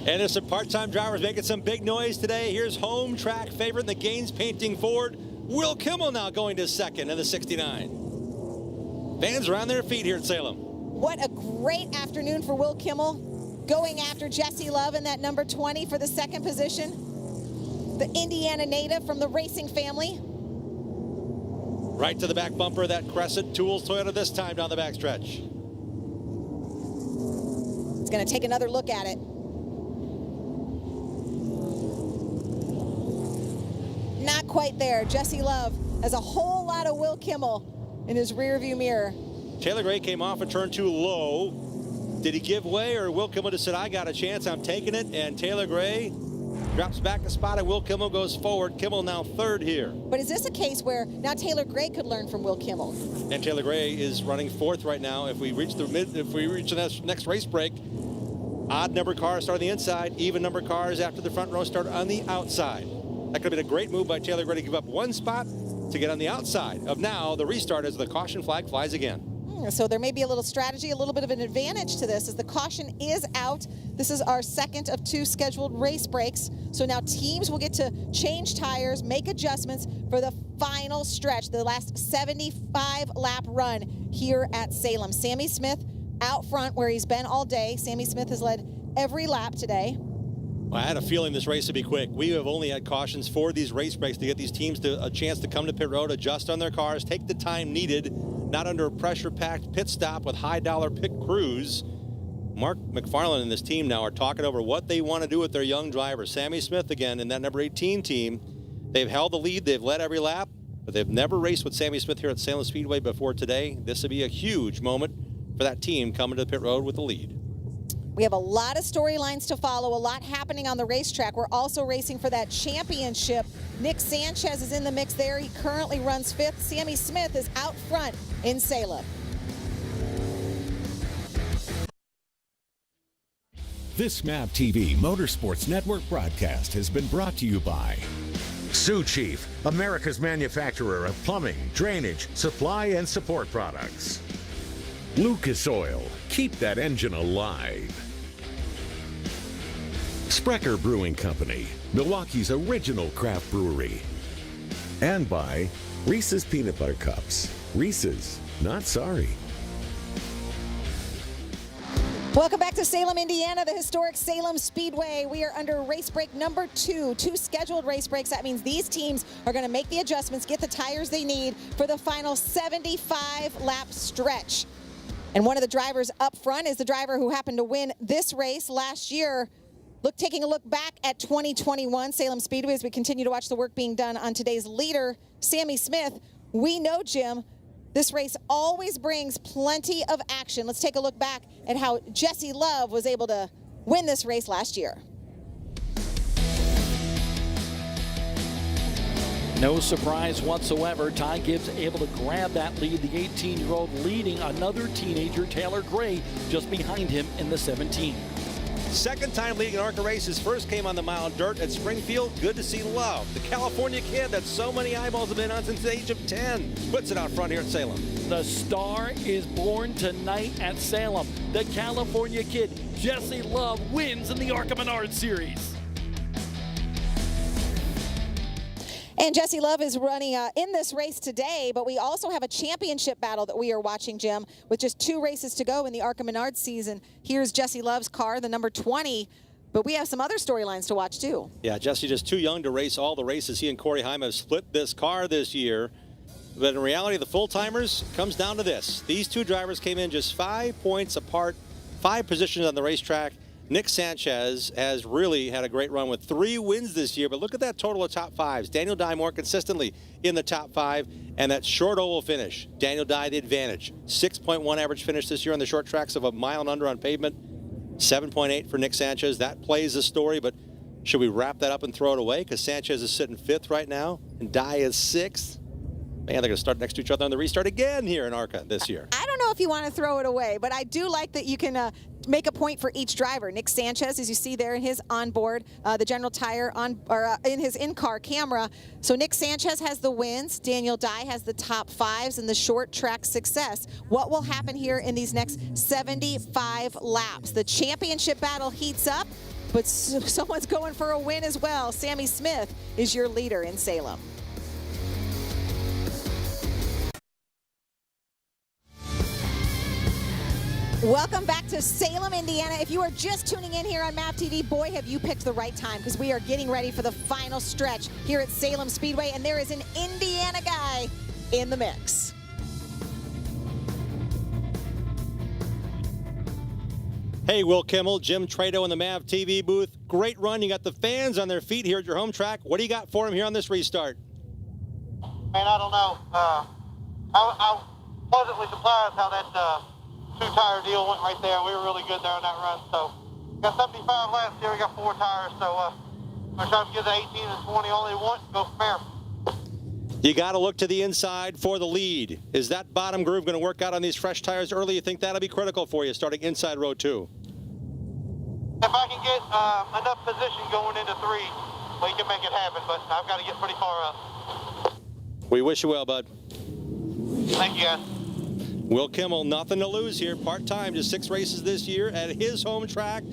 Speaker 2: And there's some part-time drivers making some big noise today. Here's home track favorite in the Gaines Painting Ford. Will Kimmel now going to second in the 69. Fans are on their feet here at Salem.
Speaker 1: What a great afternoon for Will Kimmel, going after Jessie Love in that number 20 for the 2nd position. The Indiana native from the racing family.
Speaker 2: Right to the back bumper of that Crescent Tools Toyota this time down the backstretch.
Speaker 1: He's going to take another look at it. Not quite there. Jessie Love has a whole lot of Will Kimmel in his rearview mirror.
Speaker 2: Taylor Gray came off of turn 2 low. Did he give way, or Will Kimmel just said, I got a chance, I'm taking it? And Taylor Gray drops back a spot, and Will Kimmel goes forward. Kimmel now 3rd here.
Speaker 1: But is this a case where now Taylor Gray could learn from Will Kimmel?
Speaker 2: And Taylor Gray is running 4th right now. If we reach the next race break, odd number cars start on the inside, even number cars after the front row start on the outside. That could have been a great move by Taylor Gray to give up 1 spot to get on the outside of now the restart as the caution flag flies again.
Speaker 1: So there may be a little strategy, a little bit of an advantage to this as the caution is out. This is our 2nd of 2 scheduled race breaks. So now teams will get to change tires, make adjustments for the final stretch, the last 75 lap run here at Salem. Sammy Smith out front where he's been all day. Sammy Smith has led every lap today.
Speaker 2: Well, I had a feeling this race would be quick. We have only had cautions for these race breaks to get these teams a chance to come to pit road, adjust on their cars, take the time needed, not under a pressure-packed pit stop with high-dollar pit crews. Mark McFarland and this team now are talking over what they want to do with their young drivers. Sammy Smith, again, in that number 18 team. They've held the lead. They've led every lap, but they've never raced with Sammy Smith here at Salem Speedway before today. This would be a huge moment for that team coming to the pit road with the lead.
Speaker 1: We have a lot of storylines to follow, a lot happening on the racetrack. We're also racing for that championship. Nick Sanchez is in the mix there. He currently runs 5th. Sammy Smith is out front in Salem.
Speaker 5: This MAV TV Motorsports Network broadcast has been brought to you by Sioux Chief, America's manufacturer of plumbing, drainage, supply, and support products. Lucas Oil, keep that engine alive. Sprecher Brewing Company, Milwaukee's original craft brewery. And by Reese's Peanut Butter Cups. Reese's, not sorry.
Speaker 1: Welcome back to Salem, Indiana, the historic Salem Speedway. We are under race break number 2, 2 scheduled race breaks. That means these teams are going to make the adjustments, get the tires they need for the final 75-lap stretch. And one of the drivers up front is the driver who happened to win this race last year. Taking a look back at 2021 Salem Speedway as we continue to watch the work being done on today's leader, Sammy Smith. We know, Jim, this race always brings plenty of action. Let's take a look back at how Jesse Love was able to win this race last year.
Speaker 9: No surprise whatsoever. Ty Gibbs able to grab that lead. The 18-year-old leading another teenager, Taylor Gray, just behind him in the 17.
Speaker 2: Second time leading an ARCA race. His first came on the mile dirt at Springfield. Good to see Love, the California kid that so many eyeballs have been on since the age of 10. Puts it out front here at Salem.
Speaker 9: The star is born tonight at Salem. The California kid, Jesse Love, wins in the ARCA Menards Series.
Speaker 1: And Jesse Love is running in this race today, but we also have a championship battle that we are watching, Jim, with just 2 races to go in the ARCA Menards season. Here's Jesse Love's car, the number 20, but we have some other storylines to watch too.
Speaker 2: Yeah, Jesse just too young to race all the races. He and Corey Heim have split this car this year, but in reality, the full-timers comes down to this. These 2 drivers came in just 5 points apart, 5 positions on the racetrack. Nick Sanchez has really had a great run with 3 wins this year, but look at that total of top 5s. Daniel Dye more consistently in the top 5, and that short oval finish. Daniel Dye the advantage. 6.1 average finish this year on the short tracks of a mile and under on pavement. 7.8 for Nick Sanchez. That plays the story, but should we wrap that up and throw it away? Because Sanchez is sitting 5th right now, and Dye is 6th. Man, they're going to start next to each other on the restart again here in ARCA this year.
Speaker 1: I don't know if you want to throw it away, but I do like that you can make a point for each driver. Nick Sanchez, as you see there in his onboard, the General Tire in his in-car camera. So Nick Sanchez has the wins. Daniel Dye has the top 5s and the short track success. What will happen here in these next 75 laps? The championship battle heats up, but someone's going for a win as well. Sammy Smith is your leader in Salem. Welcome back to Salem, Indiana. If you are just tuning in here on MAV TV, boy, have you picked the right time, because we are getting ready for the final stretch here at Salem Speedway, and there is an Indiana guy in the mix.
Speaker 2: Hey, Will Kimmel, Jim Trado in the MAV TV booth. Great run. You got the fans on their feet here at your home track. What do you got for them here on this restart?
Speaker 8: Man, I don't know. I pleasantly surprised how that 2-tire deal went right there. We were really good there on that run. So, got 75 laps here. We got 4 tires. So, we're trying to get the 18 and 20 all they want and go from there.
Speaker 2: You got to look to the inside for the lead. Is that bottom groove going to work out on these fresh tires early? You think that'll be critical for you starting inside row 2?
Speaker 8: If I can get enough position going into 3, we can make it happen. But I've got to get pretty far up.
Speaker 2: We wish you well, bud.
Speaker 8: Thank you, guys.
Speaker 2: Will Kimmel, nothing to lose here. Part-time, just 6 races this year at his home track.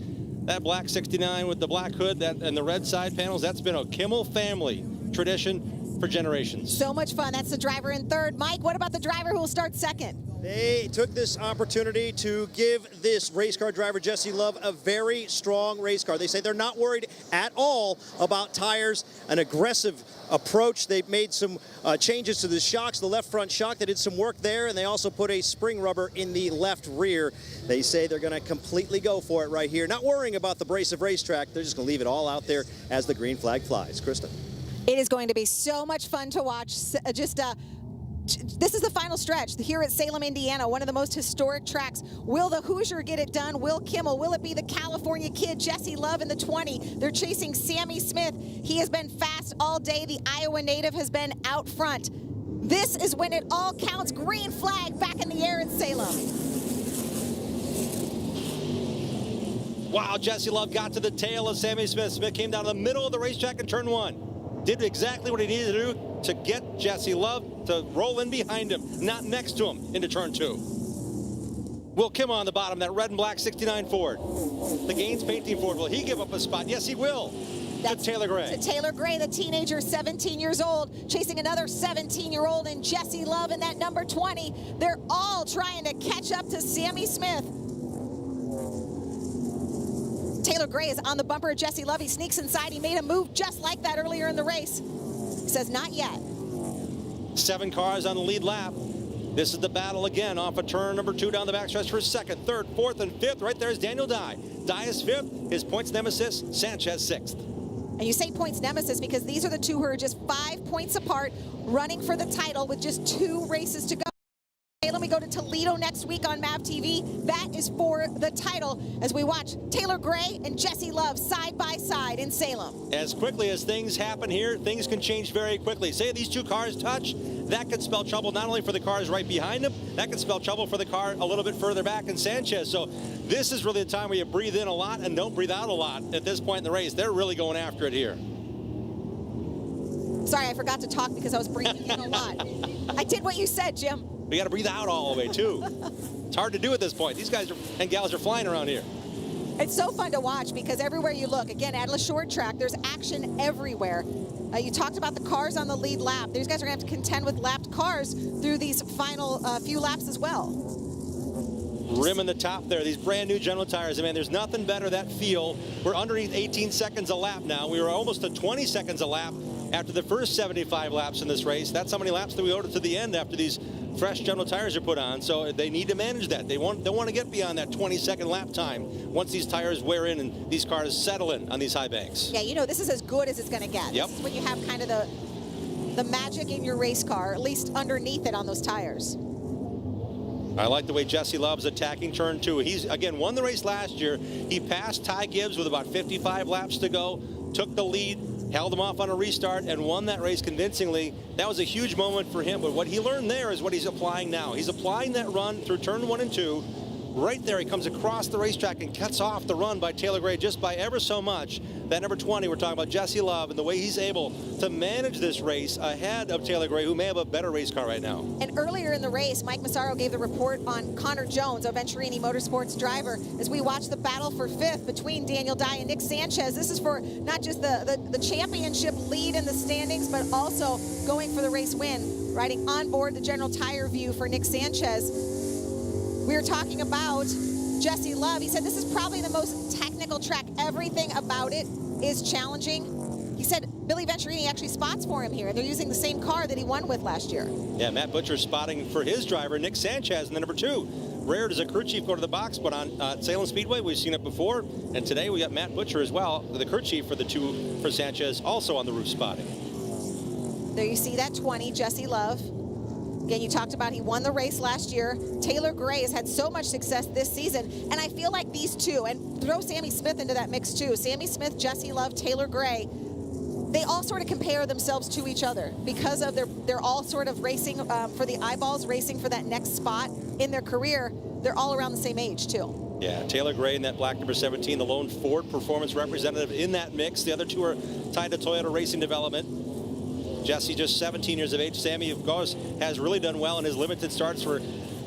Speaker 2: That black 69 with the black hood and the red side panels, that's been a Kimmel family tradition for generations.
Speaker 1: So much fun. That's the driver in 3rd. Mike, what about the driver who will start 2nd?
Speaker 3: They took this opportunity to give this race car driver, Jesse Love, a very strong race car. They say they're not worried at all about tires, an aggressive approach. They've made some changes to the shocks, the left front shock. They did some work there, and they also put a spring rubber in the left rear. They say they're going to completely go for it right here. Not worrying about the abrasive racetrack. They're just going to leave it all out there as the green flag flies. Krista.
Speaker 1: It is going to be so much fun to watch. This is the final stretch here at Salem, Indiana, one of the most historic tracks. Will the Hoosier get it done? Will Kimmel? Will it be the California kid, Jesse Love, in the 20? They're chasing Sammy Smith. He has been fast all day. The Iowa native has been out front. This is when it all counts. Green flag back in the air in Salem.
Speaker 2: Wow, Jesse Love got to the tail of Sammy Smith. Smith came down the middle of the racetrack in turn 1. Did exactly what he needed to do to get Jesse Love to roll in behind him, not next to him, into turn 2. Will Kimmel on the bottom, that red and black 69 Ford. The Gaines painting Ford, will he give up a spot? Yes, he will. That's to Taylor Gray.
Speaker 1: To Taylor Gray, the teenager, 17 years old, chasing another 17-year-old in Jesse Love in that number 20. They're all trying to catch up to Sammy Smith. Taylor Gray is on the bumper of Jesse Love. He sneaks inside. He made a move just like that earlier in the race. He says, not yet.
Speaker 2: 7 cars on the lead lap. This is the battle again off of turn number 2 down the backstretch for 2nd, 3rd, 4th, and 5th. Right there is Daniel Dye. Dye is 5th. His points nemesis, Sanchez, 6th.
Speaker 1: And you say points nemesis because these are the two who are just 5 points apart, running for the title with just 2 races to go. Let me go to Toledo next week on MAV TV. That is for the title as we watch Taylor Gray and Jesse Love side by side in Salem.
Speaker 2: As quickly as things happen here, things can change very quickly. Say these 2 cars touch, that could spell trouble not only for the cars right behind them, that could spell trouble for the car a little bit further back in Sanchez. So this is really the time where you breathe in a lot and don't breathe out a lot at this point in the race. They're really going after it here.
Speaker 1: Sorry, I forgot to talk because I was breathing in a lot. I did what you said, Jim.
Speaker 2: We got to breathe out all the way, too. It's hard to do at this point. These guys and gals are flying around here.
Speaker 1: It's so fun to watch because everywhere you look, again, at a short track, there's action everywhere. You talked about the cars on the lead lap. These guys are going to have to contend with lapped cars through these final few laps as well.
Speaker 2: Rim in the top there, these brand new General tires. I mean, there's nothing better, that feel. We're underneath 18 seconds a lap now. We were almost to 20 seconds a lap after the first 75 laps in this race. That's how many laps that we owed it to the end after these fresh General tires are put on. So they need to manage that. They want to get beyond that 20-second lap time once these tires wear in and these cars settle in on these high banks.
Speaker 1: Yeah, you know, this is as good as it's going to get.
Speaker 2: Yep.
Speaker 1: This is when you have kind of the magic in your race car, at least underneath it on those tires.
Speaker 2: I like the way Jesse Love's attacking turn 2. He's, again, won the race last year. He passed Ty Gibbs with about 55 laps to go, took the lead, held him off on a restart, and won that race convincingly. That was a huge moment for him, but what he learned there is what he's applying now. He's applying that run through turn 1 and 2. Right there, he comes across the racetrack and cuts off the run by Taylor Gray just by ever so much. That number 20, we're talking about Jesse Love and the way he's able to manage this race ahead of Taylor Gray, who may have a better race car right now.
Speaker 1: And earlier in the race, Mike Massaro gave the report on Connor Jones, a Venturini Motorsports driver, as we watch the battle for 5th between Daniel Dye and Nick Sanchez. This is for not just the championship lead in the standings, but also going for the race win. Riding on board the General Tire View for Nick Sanchez. We were talking about Jesse Love. He said this is probably the most technical track. Everything about it is challenging. He said Billy Venturini actually spots for him here. They're using the same car that he won with last year.
Speaker 2: Yeah, Matt Butcher's spotting for his driver, Nick Sanchez, in the number 2. Rare does a crew chief go to the box, but on Salem Speedway, we've seen it before. And today we got Matt Butcher as well, the crew chief for the 2 for Sanchez, also on the roof spotting.
Speaker 1: There you see that 20, Jesse Love. Again, you talked about he won the race last year. Taylor Gray has had so much success this season, and I feel like these two, and throw Sammy Smith into that mix too. Sammy Smith, Jesse Love, Taylor Gray, they all sort of compare themselves to each other because of they're all sort of racing for the eyeballs, racing for that next spot in their career. They're all around the same age too.
Speaker 2: Yeah, Taylor Gray in that black number 17, the lone Ford performance representative in that mix. The other 2 are tied to Toyota Racing Development. Jesse just 17 years of age. Sammy, of course, has really done well in his limited starts for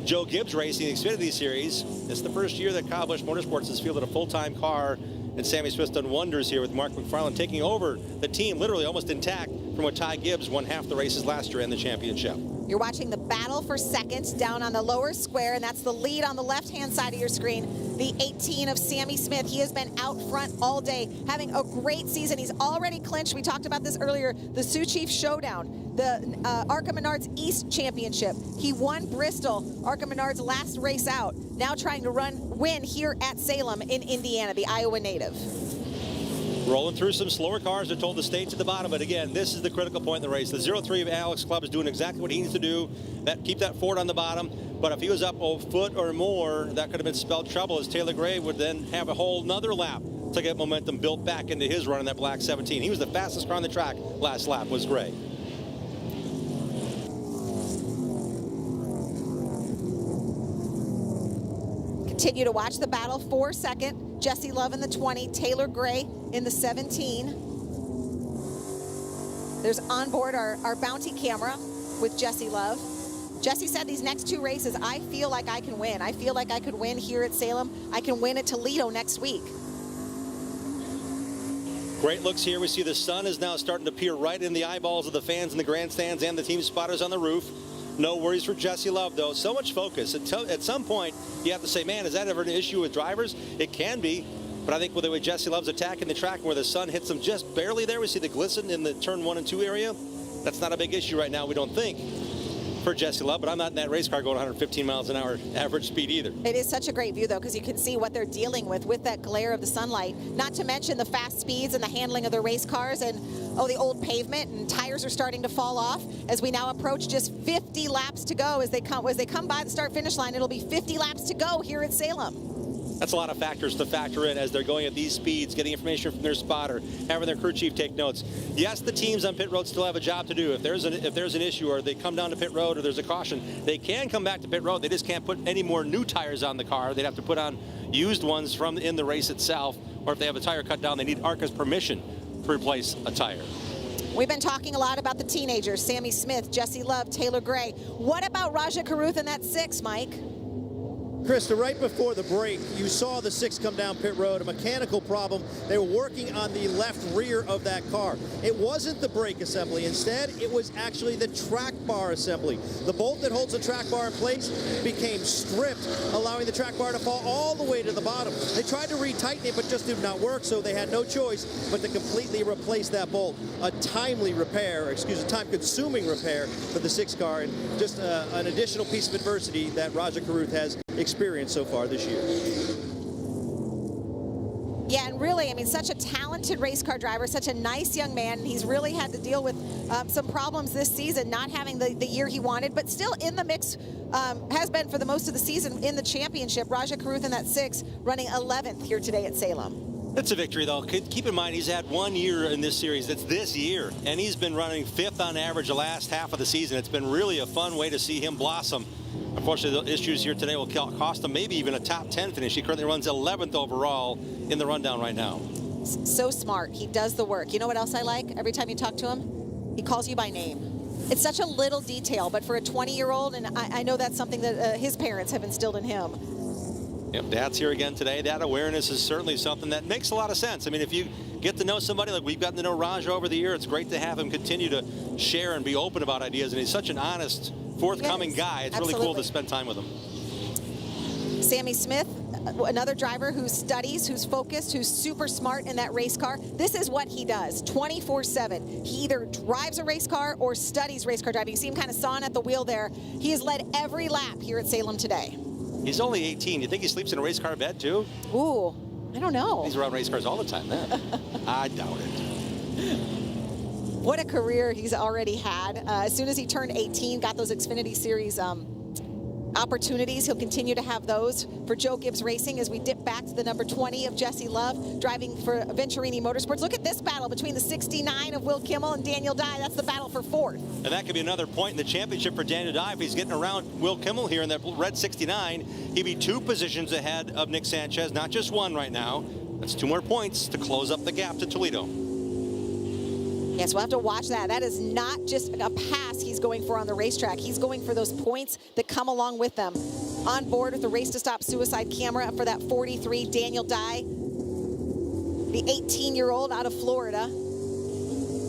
Speaker 2: Joe Gibbs Racing, the Xfinity Series. It's the first year that Kyle Busch Motorsports has fielded a full-time car, and Sammy Smith's done wonders here with Mark McFarland taking over the team literally almost intact from what Ty Gibbs won half the races last year and the championship.
Speaker 1: You're watching the battle for second down on the lower square, and that's the lead on the left-hand side of your screen. The 18 of Sammy Smith. He has been out front all day, having a great season. He's already clinched, we talked about this earlier, the Sioux Chief Showdown, the ARCA Menards East Championship. He won Bristol, ARCA Menards' last race out. Now trying to win here at Salem in Indiana, the Iowa native.
Speaker 2: Rolling through some slower cars. They're told to stay to the bottom, but again, this is the critical point in the race. The 03 of Alex Club is doing exactly what he needs to do. Keep that Ford on the bottom, but if he was up a foot or more, that could have been spelled trouble, as Taylor Gray would then have a whole nother lap to get momentum built back into his run in that black 17. He was the fastest car on the track last lap, was Gray.
Speaker 1: Continue to watch the battle for second. Jesse Love in the 20, Taylor Gray in the 17. There's on board our bounty camera with Jesse Love. Jesse said these next two races, I feel like I can win. I feel like I could win here at Salem. I can win at Toledo next week.
Speaker 2: Great looks here. We see the sun is now starting to peer right in the eyeballs of the fans in the grandstands and the team spotters on the roof. No worries for Jesse Love, though. So much focus. At some point, you have to say, man, is that ever an issue with drivers? It can be. But I think with the way Jesse Love's attacking the track, where the sun hits him just barely there, we see the glisten in the turn 1 and 2 area. That's not a big issue right now, we don't think, for Jesse Love. But I'm not in that race car going 115 miles an hour average speed either.
Speaker 1: It is such a great view, though, because you can see what they're dealing with that glare of the sunlight. Not to mention the fast speeds and the handling of the race cars and, oh, the old pavement, and tires are starting to fall off as we now approach just 50 laps to go. As they come by the start-finish line, it'll be 50 laps to go here at Salem.
Speaker 2: That's a lot of factors to factor in as they're going at these speeds, getting information from their spotter, having their crew chief take notes. Yes, the teams on pit road still have a job to do. If there's an issue, or they come down to pit road, or there's a caution, they can come back to pit road. They just can't put any more new tires on the car. They'd have to put on used ones from in the race itself, or if they have a tire cut down, they need ARCA's permission to replace a tire.
Speaker 1: We've been talking a lot about the teenagers, Sammy Smith, Jesse Love, Taylor Gray. What about Raja Caruth in that 6, Mike?
Speaker 3: Krista, right before the break, you saw the 6 come down pit road, a mechanical problem. They were working on the left rear of that car. It wasn't the brake assembly. Instead, it was actually the track bar assembly. The bolt that holds the track bar in place became stripped, allowing the track bar to fall all the way to the bottom. They tried to retighten it, but just did not work, so they had no choice but to completely replace that bolt. A timely repair, a time-consuming repair for the 6 car, and just an additional piece of adversity that Raja Caruth has experienced so far this year.
Speaker 1: Yeah, and really, I mean, such a talented race car driver, such a nice young man, and he's really had to deal with some problems this season, not having the year he wanted, but still in the mix, has been for the most of the season in the championship. Raja Caruth in that 6, running 11th here today at Salem.
Speaker 2: It's a victory, though. Keep in mind, he's had 1 year in this series. That's this year, and he's been running 5th on average the last half of the season. It's been really a fun way to see him blossom. Unfortunately, the issues here today will cost him maybe even a top 10 finish. He currently runs 11th overall in the rundown right now.
Speaker 1: So smart. He does the work. You know what else I like? Every time you talk to him, he calls you by name. It's such a little detail, but for a 20-year-old, and I know that's something that his parents have instilled in him.
Speaker 2: Yep, Dad's here again today. That awareness is certainly something that makes a lot of sense. I mean, if you get to know somebody like we've gotten to know Raj over the year, it's great to have him continue to share and be open about ideas. And he's such an honest, forthcoming guy. It's really cool to spend time with him.
Speaker 1: Sammy Smith, another driver who studies, who's focused, who's super smart in that race car. This is what he does 24/7. He either drives a race car or studies race car driving. You see him kind of sawing at the wheel there. He has led every lap here at Salem today.
Speaker 2: He's only 18. You think he sleeps in a race car bed, too?
Speaker 1: Ooh, I don't know.
Speaker 2: He's around race cars all the time, then. I doubt it.
Speaker 1: What a career he's already had. As soon as he turned 18, got those Xfinity Series opportunities. He'll continue to have those for Joe Gibbs Racing as we dip back to the number 20 of Jesse Love, driving for Venturini Motorsports. Look at this battle between the 69 of Will Kimmel and Daniel Dye. That's the battle for 4th.
Speaker 2: And that could be another point in the championship for Daniel Dye. If he's getting around Will Kimmel here in that red 69, he'd be 2 positions ahead of Nick Sanchez, not just 1 right now. That's 2 more points to close up the gap to Toledo.
Speaker 1: Yes, we'll have to watch that. That is not just a pass he's going for on the racetrack. He's going for those points that come along with them. On board with the Race to Stop Suicide camera for that 43, Daniel Dye, the 18-year-old out of Florida.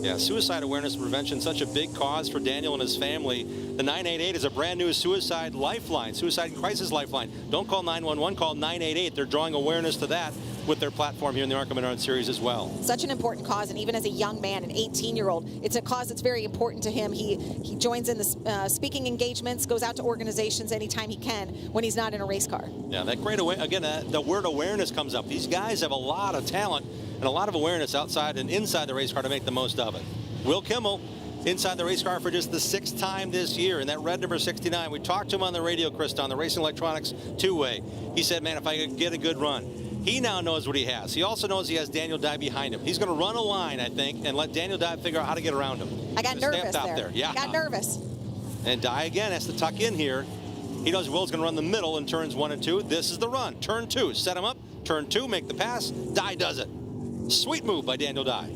Speaker 2: Yeah, suicide awareness and prevention, such a big cause for Daniel and his family. The 988 is a brand new suicide lifeline, suicide and crisis lifeline. Don't call 911, call 988. They're drawing awareness to that with their platform here in the ARCA Menards series as well.
Speaker 1: Such an important cause, and even as a young man, an 18-year-old, it's a cause that's very important to him. He joins in the speaking engagements, goes out to organizations anytime he can when he's not in a race car.
Speaker 2: Yeah, that great again, the word awareness comes up. These guys have a lot of talent and a lot of awareness outside and inside the race car to make the most of it. Will Kimmel inside the race car for just the 6th time this year in that red number 69. We talked to him on the radio, Krista, on the Racing Electronics two-way. He said, man, if I could get a good run. He now knows what he has. He also knows he has Daniel Dye behind him. He's going to run a line, I think, and let Daniel Dye figure out how to get around him.
Speaker 1: I got nervous there.
Speaker 2: Yeah.
Speaker 1: I got nervous.
Speaker 2: And Dye, again, has to tuck in here. He knows Will's going to run the middle in turns 1 and 2. This is the run. Turn 2, set him up. Turn 2, make the pass. Dye does it. Sweet move by Daniel Dye.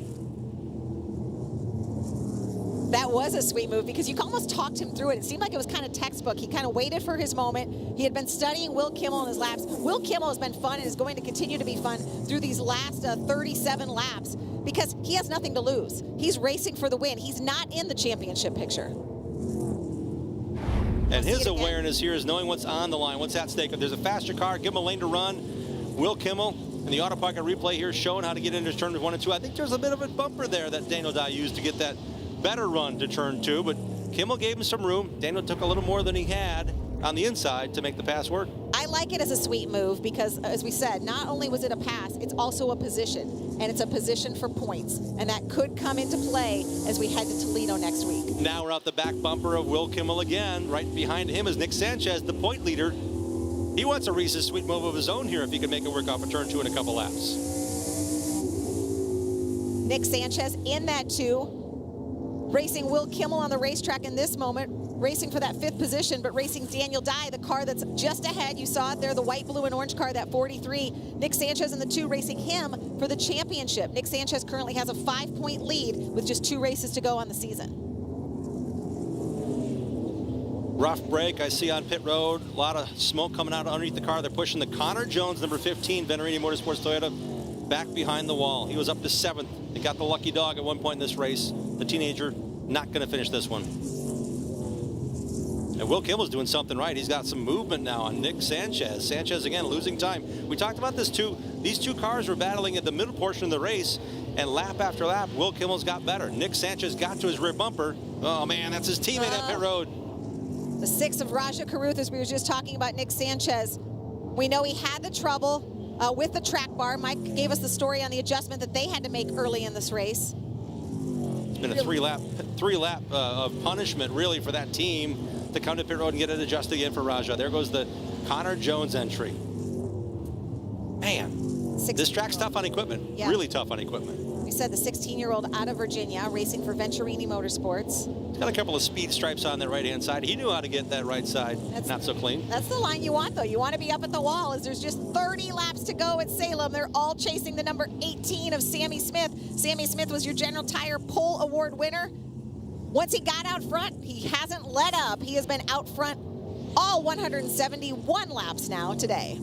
Speaker 1: That was a sweet move because you almost talked him through it. It seemed like it was kind of textbook. He kind of waited for his moment. He had been studying Will Kimmel in his laps. Will Kimmel has been fun and is going to continue to be fun through these last 37 laps because he has nothing to lose. He's racing for the win. He's not in the championship picture.
Speaker 2: And his awareness here is knowing what's on the line, what's at stake. If there's a faster car, give him a lane to run. Will Kimmel in the auto pocket replay here showing how to get into turns 1 and 2. I think there's a bit of a bumper there that Daniel Dye used to get that better run to turn 2, but Kimmel gave him some room. Daniel took a little more than he had on the inside to make the pass work.
Speaker 1: I like it as a sweet move because, as we said, not only was it a pass, it's also a position, and it's a position for points, and that could come into play as we head to Toledo next week.
Speaker 2: Now we're out the back bumper of Will Kimmel again. Right behind him is Nick Sanchez, the point leader. He wants a Reese's sweet move of his own here if he can make it work off a turn 2 in a couple laps.
Speaker 1: Nick Sanchez in that 2. Racing Will Kimmel on the racetrack in this moment, racing for that 5th position, but racing Daniel Dye, the car that's just ahead. You saw it there, the white, blue, and orange car, that 43. Nick Sanchez in the 2, racing him for the championship. Nick Sanchez currently has a 5-point lead with just 2 races to go on the season.
Speaker 2: Rough break I see on pit road. A lot of smoke coming out underneath the car. They're pushing the Connor Jones, number 15, Venerini Motorsports Toyota, back behind the wall. He was up to 7th. He got the lucky dog at one point in this race. The teenager not going to finish this one. And Will Kimmel's doing something right. He's got some movement now on Nick Sanchez. Sanchez, again, losing time. We talked about this too. These two cars were battling at the middle portion of the race, and lap after lap, Will Kimmel's got better. Nick Sanchez got to his rear bumper. Oh, man, that's his teammate at pit road.
Speaker 1: The 6 of Raja Carruth, as we were just talking about Nick Sanchez. We know he had the trouble with the track bar. Mike gave us the story on the adjustment that they had to make early in this race.
Speaker 2: It's been a three lap of punishment, really, for that team to come to pit road and get it adjusted again for Raja. There goes the Connor Jones entry. Man, this track's tough on equipment. Yeah. Really tough on equipment.
Speaker 1: We said the 16-year-old out of Virginia, racing for Venturini Motorsports.
Speaker 2: He's got a couple of speed stripes on the right-hand side. He knew how to get that right side not so clean.
Speaker 1: That's the line you want, though. You want to be up at the wall as there's just 30 laps to go at Salem. They're all chasing the number 18 of Sammy Smith. Sammy Smith was your General Tire Pole Award winner. Once he got out front, he hasn't let up. He has been out front all 171 laps now today.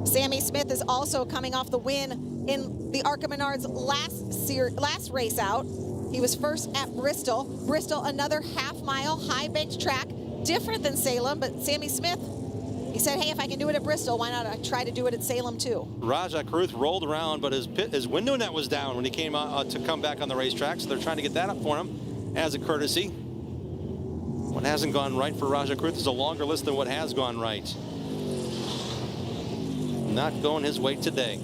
Speaker 1: Sammy Smith is also coming off the win in the ARCA Menards last race out. He was first at Bristol. Bristol, another half-mile high-banked track, different than Salem, but Sammy Smith, he said, hey, if I can do it at Bristol, why not I try to do it at Salem too?
Speaker 2: Raja Carruth rolled around, but his window net was down when he came out to come back on the racetrack, so they're trying to get that up for him as a courtesy. What hasn't gone right for Raja Carruth is a longer list than what has gone right. Not going his way today.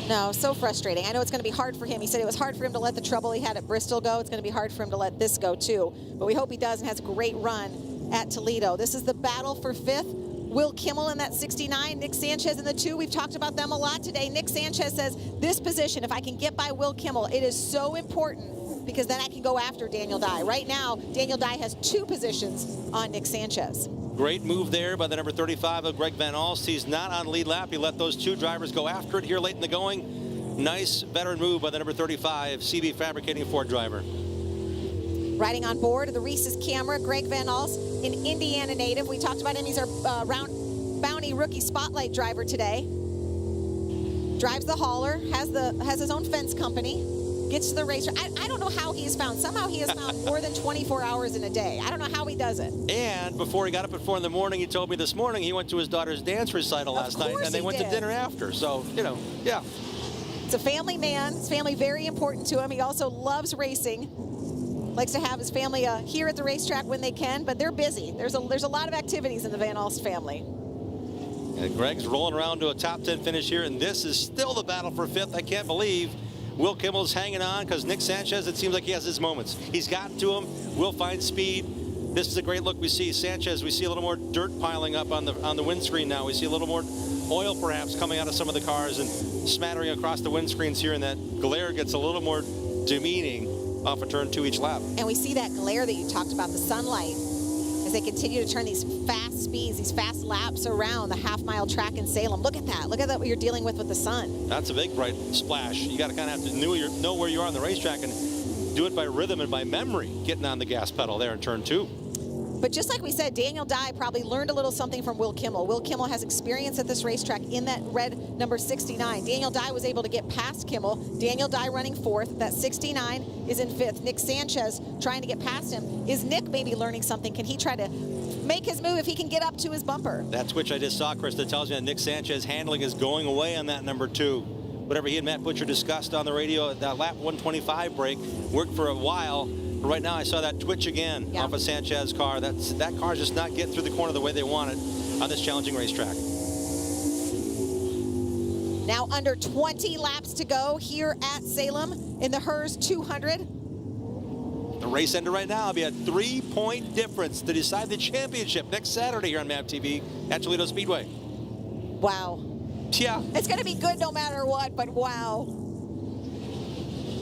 Speaker 1: No, so frustrating. I know it's going to be hard for him. He said it was hard for him to let the trouble he had at Bristol go. It's going to be hard for him to let this go too. But we hope he does and has a great run at Toledo. This is the battle for 5th. Will Kimmel in that 69, Nick Sanchez in the 2. We've talked about them a lot today. Nick Sanchez says, this position, if I can get by Will Kimmel, it is so important because then I can go after Daniel Dye. Right now, Daniel Dye has 2 positions on Nick Sanchez.
Speaker 2: Great move there by the number 35 of Greg Van Alst. He's not on lead lap. He let those 2 drivers go after it here late in the going. Nice veteran move by the number 35 CB Fabricating Ford driver.
Speaker 1: Riding on board the Reese's camera, Greg Van Alst, an Indiana native. We talked about him. He's our Round Bounty Rookie Spotlight driver today. drives the hauler, has his own fence company, gets to the racetrack. I don't know how he has found. Somehow he has found more than 24 hours in a day. I don't know how he does it.
Speaker 2: And before he got up at 4 in the morning, he told me this morning he went to his daughter's dance recital last night, and they went to dinner after. So, you know, yeah.
Speaker 1: It's a family man. His family very important to him. He also loves racing. Likes to have his family here at the racetrack when they can, but they're busy. There's a lot of activities in the Van Alst family.
Speaker 2: And Greg's rolling around to a top 10 finish here, and this is still the battle for 5th. I can't believe Will Kimmel's hanging on, because Nick Sanchez, it seems like he has his moments. He's gotten to him. Will find speed. This is a great look. We see Sanchez. We see a little more dirt piling up on the windscreen now. We see a little more oil perhaps coming out of some of the cars and smattering across the windscreens here, and that glare gets a little more demeaning off of turn 2 each lap.
Speaker 1: And we see that glare that you talked about, the sunlight, as they continue to turn these fast speeds, these fast laps around the half-mile track in Salem. Look at that. Look at that, what you're dealing with the sun.
Speaker 2: That's a big bright splash. You got to kind of have to know where you are on the racetrack and do it by rhythm and by memory, getting on the gas pedal there in turn 2.
Speaker 1: But just like we said, Daniel Dye probably learned a little something from Will Kimmel. Will Kimmel has experience at this racetrack in that red number 69. Daniel Dye was able to get past Kimmel. Daniel Dye running 4th. That 69 is in 5th. Nick Sanchez trying to get past him. Is Nick maybe learning something? Can he try to make his move if he can get up to his bumper?
Speaker 2: That twitch I just saw, Chris, that tells me that Nick Sanchez handling is going away on that number 2. Whatever he and Matt Butcher discussed on the radio at that lap 125 break worked for a while. Right now, I saw that twitch again off of Sanchez's car. That car's just not getting through the corner the way they want it on this challenging racetrack.
Speaker 1: Now under 20 laps to go here at Salem in the Hers 200.
Speaker 2: The race ended right now. It'll be a 3-point difference to decide the championship next Saturday here on MAP TV at Toledo Speedway.
Speaker 1: Wow.
Speaker 2: Yeah.
Speaker 1: It's going to be good no matter what, but wow.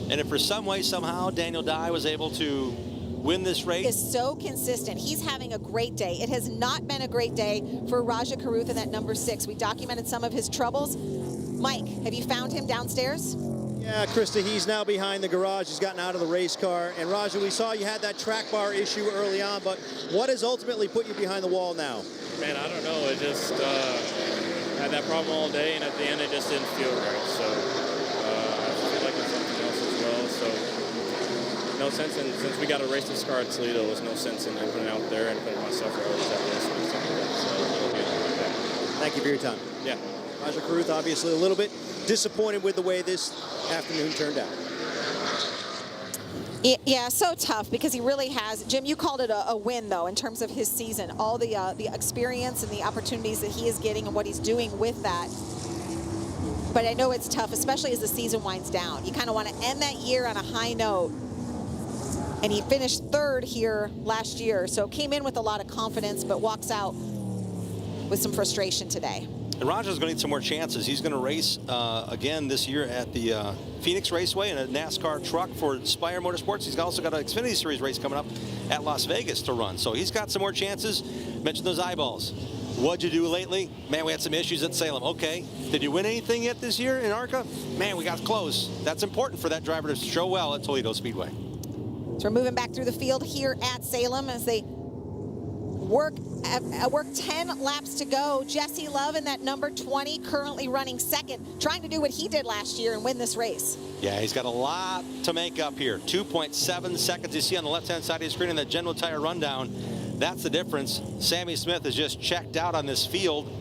Speaker 2: And if for some way, somehow, Daniel Dye was able to win this race.
Speaker 1: Is so consistent. He's having a great day. It has not been a great day for Raja Karuth in that number 6. We documented some of his troubles. Mike, have you found him downstairs?
Speaker 3: Yeah, Krista, he's now behind the garage. He's gotten out of the race car. And Raja, we saw you had that track bar issue early on, but what has ultimately put you behind the wall now?
Speaker 10: Man, I don't know. It just had that problem all day, and at the end it just didn't feel right. So I feel like it's something else as well. So no sense in, since we got to race this car at Toledo, there's no sense in putting it out there and putting myself or others at risk with something that's
Speaker 3: Thank you for your time.
Speaker 10: Yeah.
Speaker 3: Raja Karuth obviously a little bit disappointed with the way this afternoon turned out.
Speaker 1: Yeah, so tough because he really has. Jim, you called it a win, though, in terms of his season. All the experience and the opportunities that he is getting and what he's doing with that. But I know it's tough, especially as the season winds down. You kind of want to end that year on a high note. And he finished 3rd here last year, so came in with a lot of confidence, but walks out with some frustration today.
Speaker 2: And Raja's going to need some more chances. He's going to race again this year at the Phoenix Raceway in a NASCAR truck for Spire Motorsports. He's also got an Xfinity Series race coming up at Las Vegas to run. So he's got some more chances. Mention those eyeballs. What'd you do lately? Man, we had some issues at Salem. Okay. Did you win anything yet this year in ARCA? Man, we got close. That's important for that driver to show well at Toledo Speedway.
Speaker 1: So we're moving back through the field here at Salem as they work 10 laps to go. Jesse Love in that number 20, currently running 2nd, trying to do what he did last year and win this race.
Speaker 2: Yeah, he's got a lot to make up here. 2.7 seconds you see on the left-hand side of the screen in that General Tire rundown. That's the difference. Sammy Smith has just checked out on this field.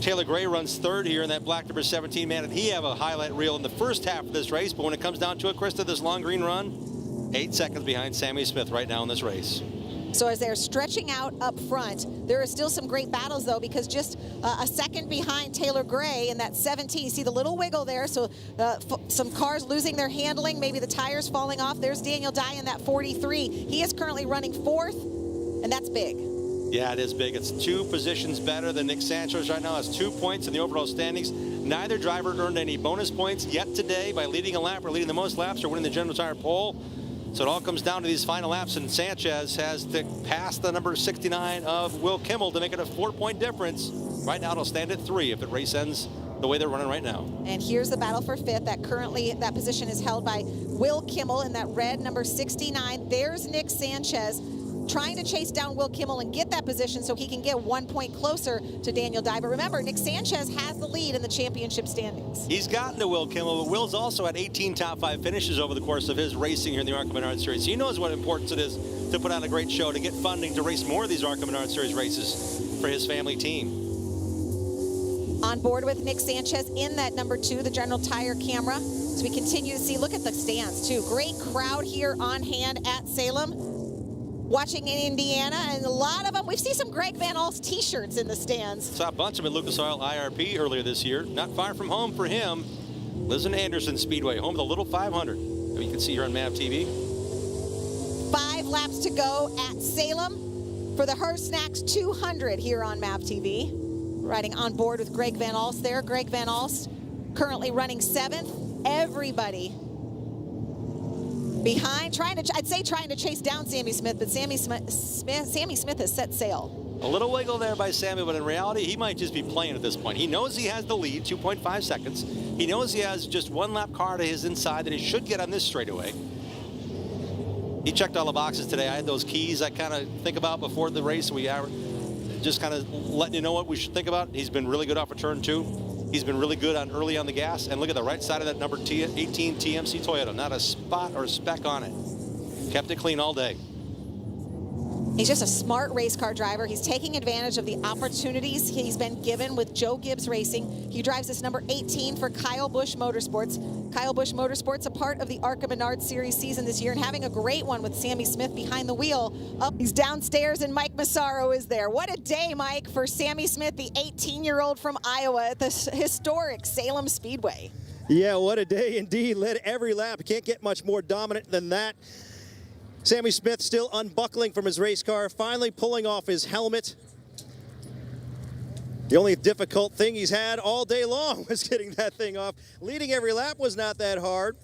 Speaker 2: Taylor Gray runs 3rd here in that black number 17. Man, and he have a highlight reel in the first half of this race, but when it comes down to it, Krista, this long green run, 8 seconds behind Sammy Smith right now in this race.
Speaker 1: So as they're stretching out up front, there are still some great battles, though, because just a second behind Taylor Gray in that 17. You see the little wiggle there, so some cars losing their handling, maybe the tires falling off. There's Daniel Dye in that 43. He is currently running 4th, and that's big.
Speaker 2: Yeah, it is big. It's 2 positions better than Nick Sanchez right now. Has 2 points in the overall standings. Neither driver earned any bonus points yet today by leading a lap or leading the most laps or winning the General Tire pole. So it all comes down to these final laps, and Sanchez has to pass the number 69 of Will Kimmel to make it a 4-point difference. Right now it'll stand at 3 if the race ends the way they're running right now.
Speaker 1: And here's the battle for 5th. That position is held by Will Kimmel in that red number 69. There's Nick Sanchez trying to chase down Will Kimmel and get that position so he can get 1 point closer to Daniel Dye. But remember, Nick Sanchez has the lead in the championship standings.
Speaker 2: He's gotten to Will Kimmel, but Will's also had 18 top 5 finishes over the course of his racing here in the ARCA Menards Series. He knows what importance it is to put on a great show, to get funding, to race more of these ARCA Menards Series races for his family team.
Speaker 1: On board with Nick Sanchez in that number 2, the General Tire camera. As we continue to see, look at the stands too. Great crowd here on hand at Salem. Watching in Indiana, and a lot of them, we've seen some Greg Van Alst t-shirts in the stands.
Speaker 2: Saw a bunch of them at Lucas Oil IRP earlier this year. Not far from home for him. Lives in Anderson Speedway, home of the Little 500. You can see here on MAV TV.
Speaker 1: 5 laps to go at Salem for the Her Snacks 200 here on MAV TV. Riding on board with Greg Van Alst there. Greg Van Alst currently running 7th. Everybody behind, trying to chase down Sammy Smith, but Sammy Smith has set sail.
Speaker 2: A little wiggle there by Sammy, but in reality, he might just be playing at this point. He knows he has the lead, 2.5 seconds. He knows he has just 1 lap car to his inside that he should get on this straightaway. He checked all the boxes today. I had those keys I kind of think about before the race. We are just kind of letting you know what we should think about. He's been really good off of turn 2. He's been really good early on the gas. And look at the right side of that number 18 TMC Toyota. Not a spot or a speck on it. Kept it clean all day.
Speaker 1: He's just a smart race car driver. He's taking advantage of the opportunities he's been given with Joe Gibbs Racing. He drives this number 18 for Kyle Busch Motorsports. Kyle Busch Motorsports, a part of the ARCA Menards Series season this year, and having a great one with Sammy Smith behind the wheel. Up, he's downstairs, and Mike Massaro is there. What a day, Mike, for Sammy Smith, the 18-year-old from Iowa at the historic Salem Speedway.
Speaker 3: Yeah, what a day indeed. Led every lap. Can't get much more dominant than that. Sammy Smith still unbuckling from his race car, finally pulling off his helmet. The only difficult thing he's had all day long was getting that thing off. Leading every lap was not that hard.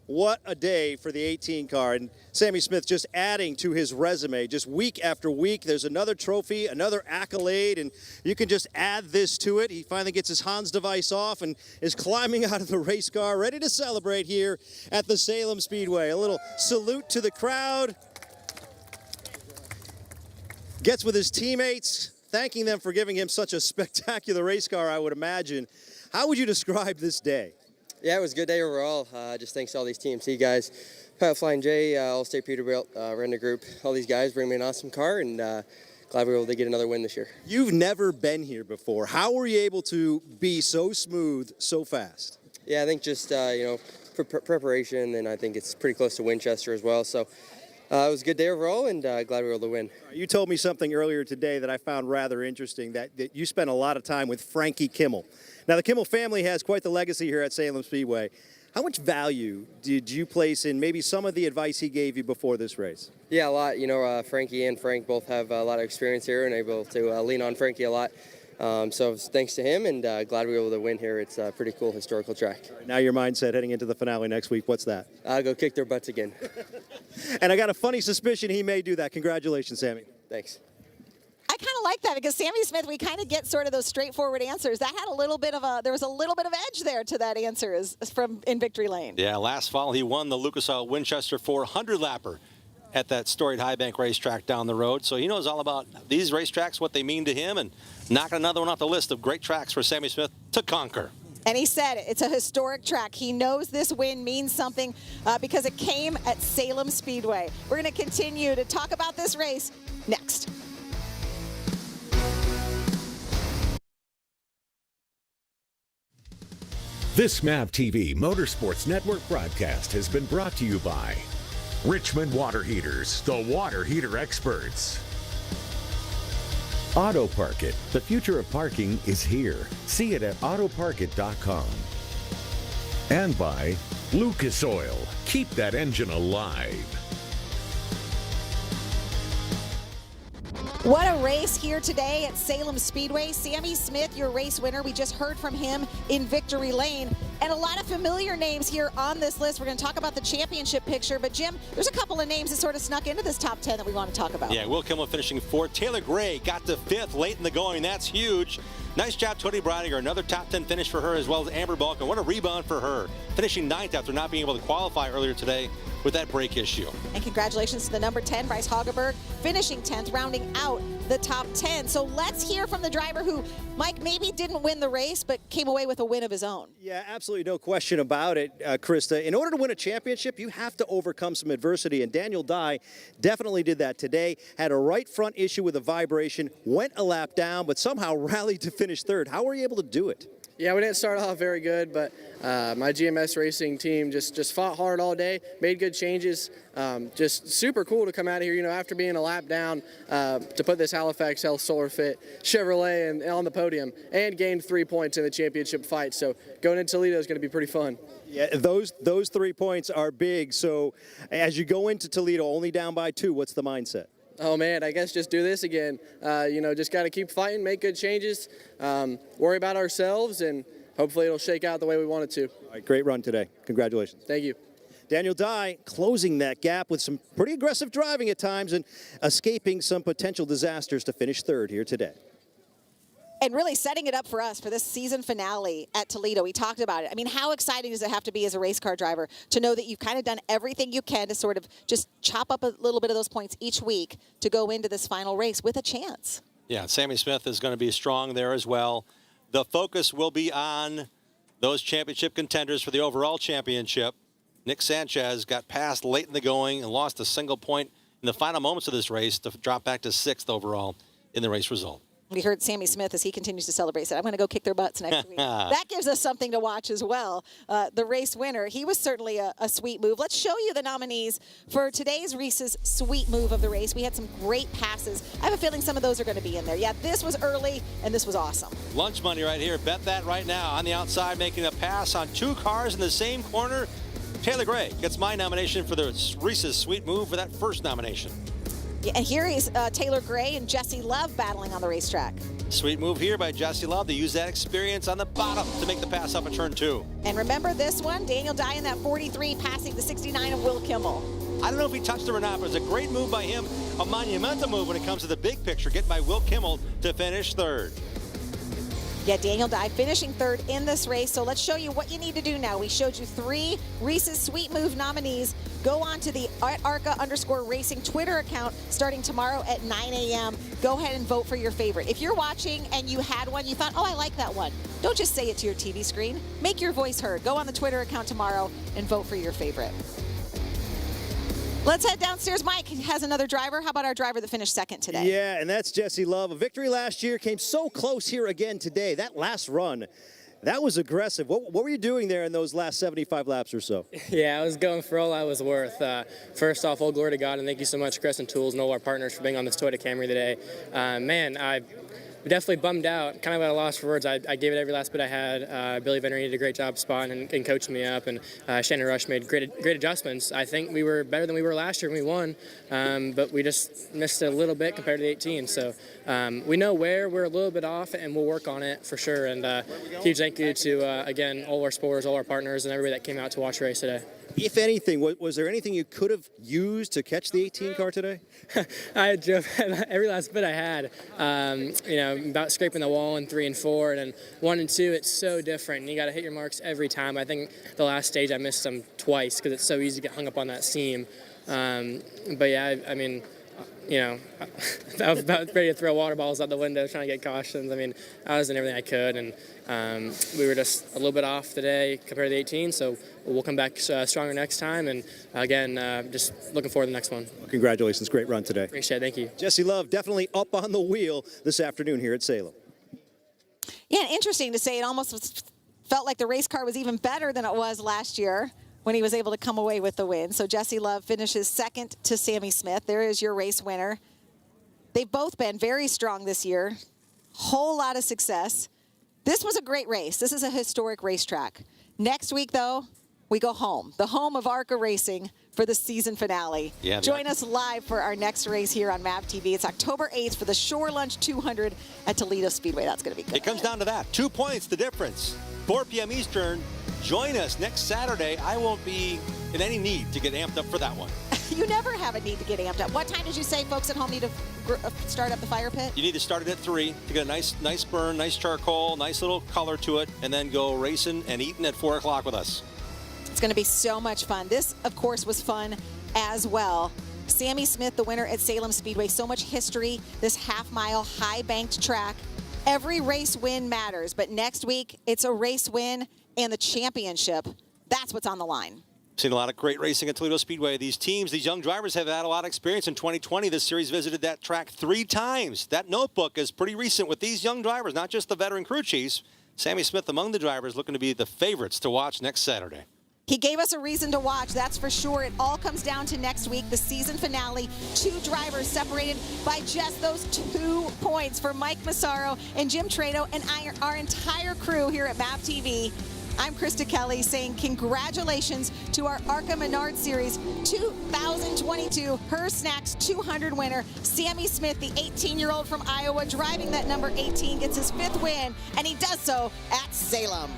Speaker 3: What a day for the 18 car. And Sammy Smith just adding to his resume, just week after week. There's another trophy, another accolade, and you can just add this to it. He finally gets his Hans device off and is climbing out of the race car, ready to celebrate here at the Salem Speedway. A little salute to the crowd. Gets with his teammates, thanking them for giving him such a spectacular race car, I would imagine. How would you describe this day?
Speaker 11: Yeah, it was a good day overall. Just thanks to all these TMC guys. Flying J, Allstate Peterbilt, Render Group, all these guys bring me an awesome car, and glad we were able to get another win this year.
Speaker 3: You've never been here before. How were you able to be so smooth so fast?
Speaker 11: Yeah, I think just, for preparation, and I think it's pretty close to Winchester as well. So it was a good day overall, and glad we were able to win.
Speaker 3: You told me something earlier today that I found rather interesting, that you spent a lot of time with Frankie Kimmel. Now, the Kimmel family has quite the legacy here at Salem Speedway. How much value did you place in maybe some of the advice he gave you before this race?
Speaker 11: Yeah, a lot. Frankie and Frank both have a lot of experience here and able to lean on Frankie a lot. So thanks to him, and glad we were able to win here. It's a pretty cool historical track.
Speaker 3: Now your mindset heading into the finale next week, what's that?
Speaker 11: I'll go kick their butts again.
Speaker 3: And I got a funny suspicion he may do that. Congratulations, Sammy.
Speaker 11: Thanks.
Speaker 1: I kind of like that because Sammy Smith, we kind of get sort of those straightforward answers. That had a little bit of there was a little bit of edge there to that answer from in victory lane.
Speaker 2: Yeah, last fall he won the Lucas Oil Winchester 400 lapper at that storied High Bank racetrack down the road. So he knows all about these racetracks, what they mean to him, and knocking another one off the list of great tracks for Sammy Smith to conquer.
Speaker 1: And he said it's a historic track. He knows this win means something because it came at Salem Speedway. We're going to continue to talk about this race next.
Speaker 5: This MAV TV Motorsports Network broadcast has been brought to you by Richmond Water Heaters, the water heater experts. Auto Park It. The future of parking is here. See it at autoparkit.com. And by Lucas Oil. Keep that engine alive.
Speaker 1: What a race here today at Salem Speedway. Sammy Smith, your race winner. We just heard from him in victory lane. And a lot of familiar names here on this list. We're going to talk about the championship picture, but Jim, there's a couple of names that sort of snuck into this top 10 that we want to talk about.
Speaker 2: Yeah, Will Kimmel finishing 4th. Taylor Gray got to 5th late in the going. That's huge. Nice job, Tony Brodiger. Another top 10 finish for her, as well as Amber Balkan. What a rebound for her. Finishing 9th after not being able to qualify earlier today with that brake issue.
Speaker 1: And congratulations to the number 10, Bryce Hageberg, finishing 10th, rounding out the top 10. So let's hear from the driver who, Mike, maybe didn't win the race, but came away with a win of his own.
Speaker 3: Yeah, absolutely no question about it, Krista. In order to win a championship, you have to overcome some adversity, and Daniel Dye definitely did that today. Had a right front issue with a vibration, went a lap down, but somehow rallied to finish 3rd. How were you able to do it?
Speaker 4: Yeah, we didn't start off very good, but my GMS racing team just fought hard all day, made good changes. Just super cool to come out of here, after being a lap down, to put this Halifax Health Solar Fit Chevrolet on the podium and gained 3 points in the championship fight. So going into Toledo is going to be pretty fun.
Speaker 3: Yeah, those 3 points are big. So as you go into Toledo, only down by 2, what's the mindset?
Speaker 4: Oh, man, I guess just do this again. Just got to keep fighting, make good changes, worry about ourselves, and hopefully it'll shake out the way we want it to.
Speaker 3: All right, great run today. Congratulations.
Speaker 4: Thank you.
Speaker 3: Daniel Dye closing that gap with some pretty aggressive driving at times and escaping some potential disasters to finish 3rd here today.
Speaker 1: And really setting it up for us for this season finale at Toledo. We talked about it. I mean, how exciting does it have to be as a race car driver to know that you've kind of done everything you can to sort of just chop up a little bit of those points each week to go into this final race with a chance?
Speaker 2: Yeah, Sammy Smith is going to be strong there as well. The focus will be on those championship contenders for the overall championship. Nick Sanchez got passed late in the going and lost a single point in the final moments of this race to drop back to 6th overall in the race result.
Speaker 1: We heard Sammy Smith, as he continues to celebrate, said, I'm going to go kick their butts next week. That gives us something to watch as well. The race winner, he was certainly a sweet move. Let's show you the nominees for today's Reese's sweet move of the race. We had some great passes. I have a feeling some of those are going to be in there. Yeah, this was early, and this was awesome.
Speaker 2: Lunch money right here. Bet that right now. On the outside, making a pass on 2 cars in the same corner. Taylor Gray gets my nomination for the Reese's sweet move for that first nomination.
Speaker 1: Yeah, and here is Taylor Gray and Jesse Love battling on the racetrack.
Speaker 2: Sweet move here by Jesse Love to use that experience on the bottom to make the pass up at turn 2.
Speaker 1: And remember this one, Daniel Dye in that 43 passing the 69 of Will Kimmel.
Speaker 2: I don't know if he touched him or not, but it was a great move by him, a monumental move when it comes to the big picture, getting by Will Kimmel to finish 3rd.
Speaker 1: Yeah, Daniel Dye finishing 3rd in this race. So let's show you what you need to do now. We showed you 3 Reese's Sweet Move nominees. Go on to the @ARCA_racing Twitter account starting tomorrow at 9 a.m. Go ahead and vote for your favorite. If you're watching and you had one, you thought, oh, I like that one. Don't just say it to your TV screen. Make your voice heard. Go on the Twitter account tomorrow and vote for your favorite. Let's head downstairs. Mike has another driver. How about our driver that finished 2nd today?
Speaker 3: Yeah, and that's Jesse Love. A victory last year, came so close here again today. That last run, that was aggressive. What were you doing there in those last 75 laps or so?
Speaker 12: Yeah, I was going for all I was worth. First off, all glory to God, and thank you so much, Chris and Tools, and all our partners for being on this Toyota Camry today. Man, I definitely bummed out, kind of at a loss for words. I gave it every last bit I had. Billy Venner did a great job spotting and coaching me up, and Shannon Rush made great adjustments. I think we were better than we were last year when we won, but we just missed a little bit compared to the 18. So we know where we're a little bit off, and we'll work on it for sure. And huge thank you to, again, all our supporters, all our partners, and everybody that came out to watch the race today.
Speaker 3: If anything, was there anything you could have used to catch the 18 car today?
Speaker 12: I drove every last bit I had, about scraping the wall in 3 and 4, and then 1 and 2, it's so different. You got to hit your marks every time. I think the last stage I missed them twice because it's so easy to get hung up on that seam. But yeah, I mean, I was about ready to throw water bottles out the window trying to get cautions. I mean, I was in everything I could, and we were just a little bit off today compared to the 18, so we'll come back stronger next time, and again, just looking forward to the next one.
Speaker 3: Well, congratulations. Great run today.
Speaker 12: Appreciate it. Thank you.
Speaker 3: Jesse Love definitely up on the wheel this afternoon here at Salem.
Speaker 1: Yeah, interesting to say. It almost felt like the race car was even better than it was last year when he was able to come away with the win. So Jesse Love finishes 2nd to Sammy Smith. There is your race winner. They've both been very strong this year. Whole lot of success. This was a great race. This is a historic racetrack. Next week, though, we go home. The home of ARCA Racing for the season finale.
Speaker 2: Yeah,
Speaker 1: Join us live for our next race here on MAP TV. It's October 8th for the Shore Lunch 200 at Toledo Speedway. That's going to be good.
Speaker 2: It comes down to that. 2 points, the difference. 4 p.m. Eastern, join us next Saturday. I won't be in any need to get amped up for that one.
Speaker 1: You never have a need to get amped up. What time did you say folks at home need to start up the fire pit?
Speaker 2: You need to start it at 3 to get a nice burn, nice charcoal, nice little color to it, and then go racing and eating at 4 o'clock with us.
Speaker 1: It's going to be so much fun. This, of course, was fun as well. Sammy Smith, the winner at Salem Speedway. So much history, this half-mile, high-banked track. Every race win matters, but next week, it's a race win and the championship. That's what's on the line.
Speaker 2: Seen a lot of great racing at Toledo Speedway. These teams, these young drivers have had a lot of experience. In 2020, this series visited that track 3 times. That notebook is pretty recent with these young drivers, not just the veteran crew chiefs. Sammy Smith among the drivers looking to be the favorites to watch next Saturday.
Speaker 1: He gave us a reason to watch, that's for sure. It all comes down to next week, the season finale. 2 drivers separated by just those 2 points for Mike Massaro and Jim Trado and our entire crew here at MAV TV. I'm Krista Kelly saying congratulations to our ARCA Menards Series 2022 Her Snacks 200 winner, Sammy Smith, the 18-year-old from Iowa, driving that number 18, gets his 5th win, and he does so at Salem.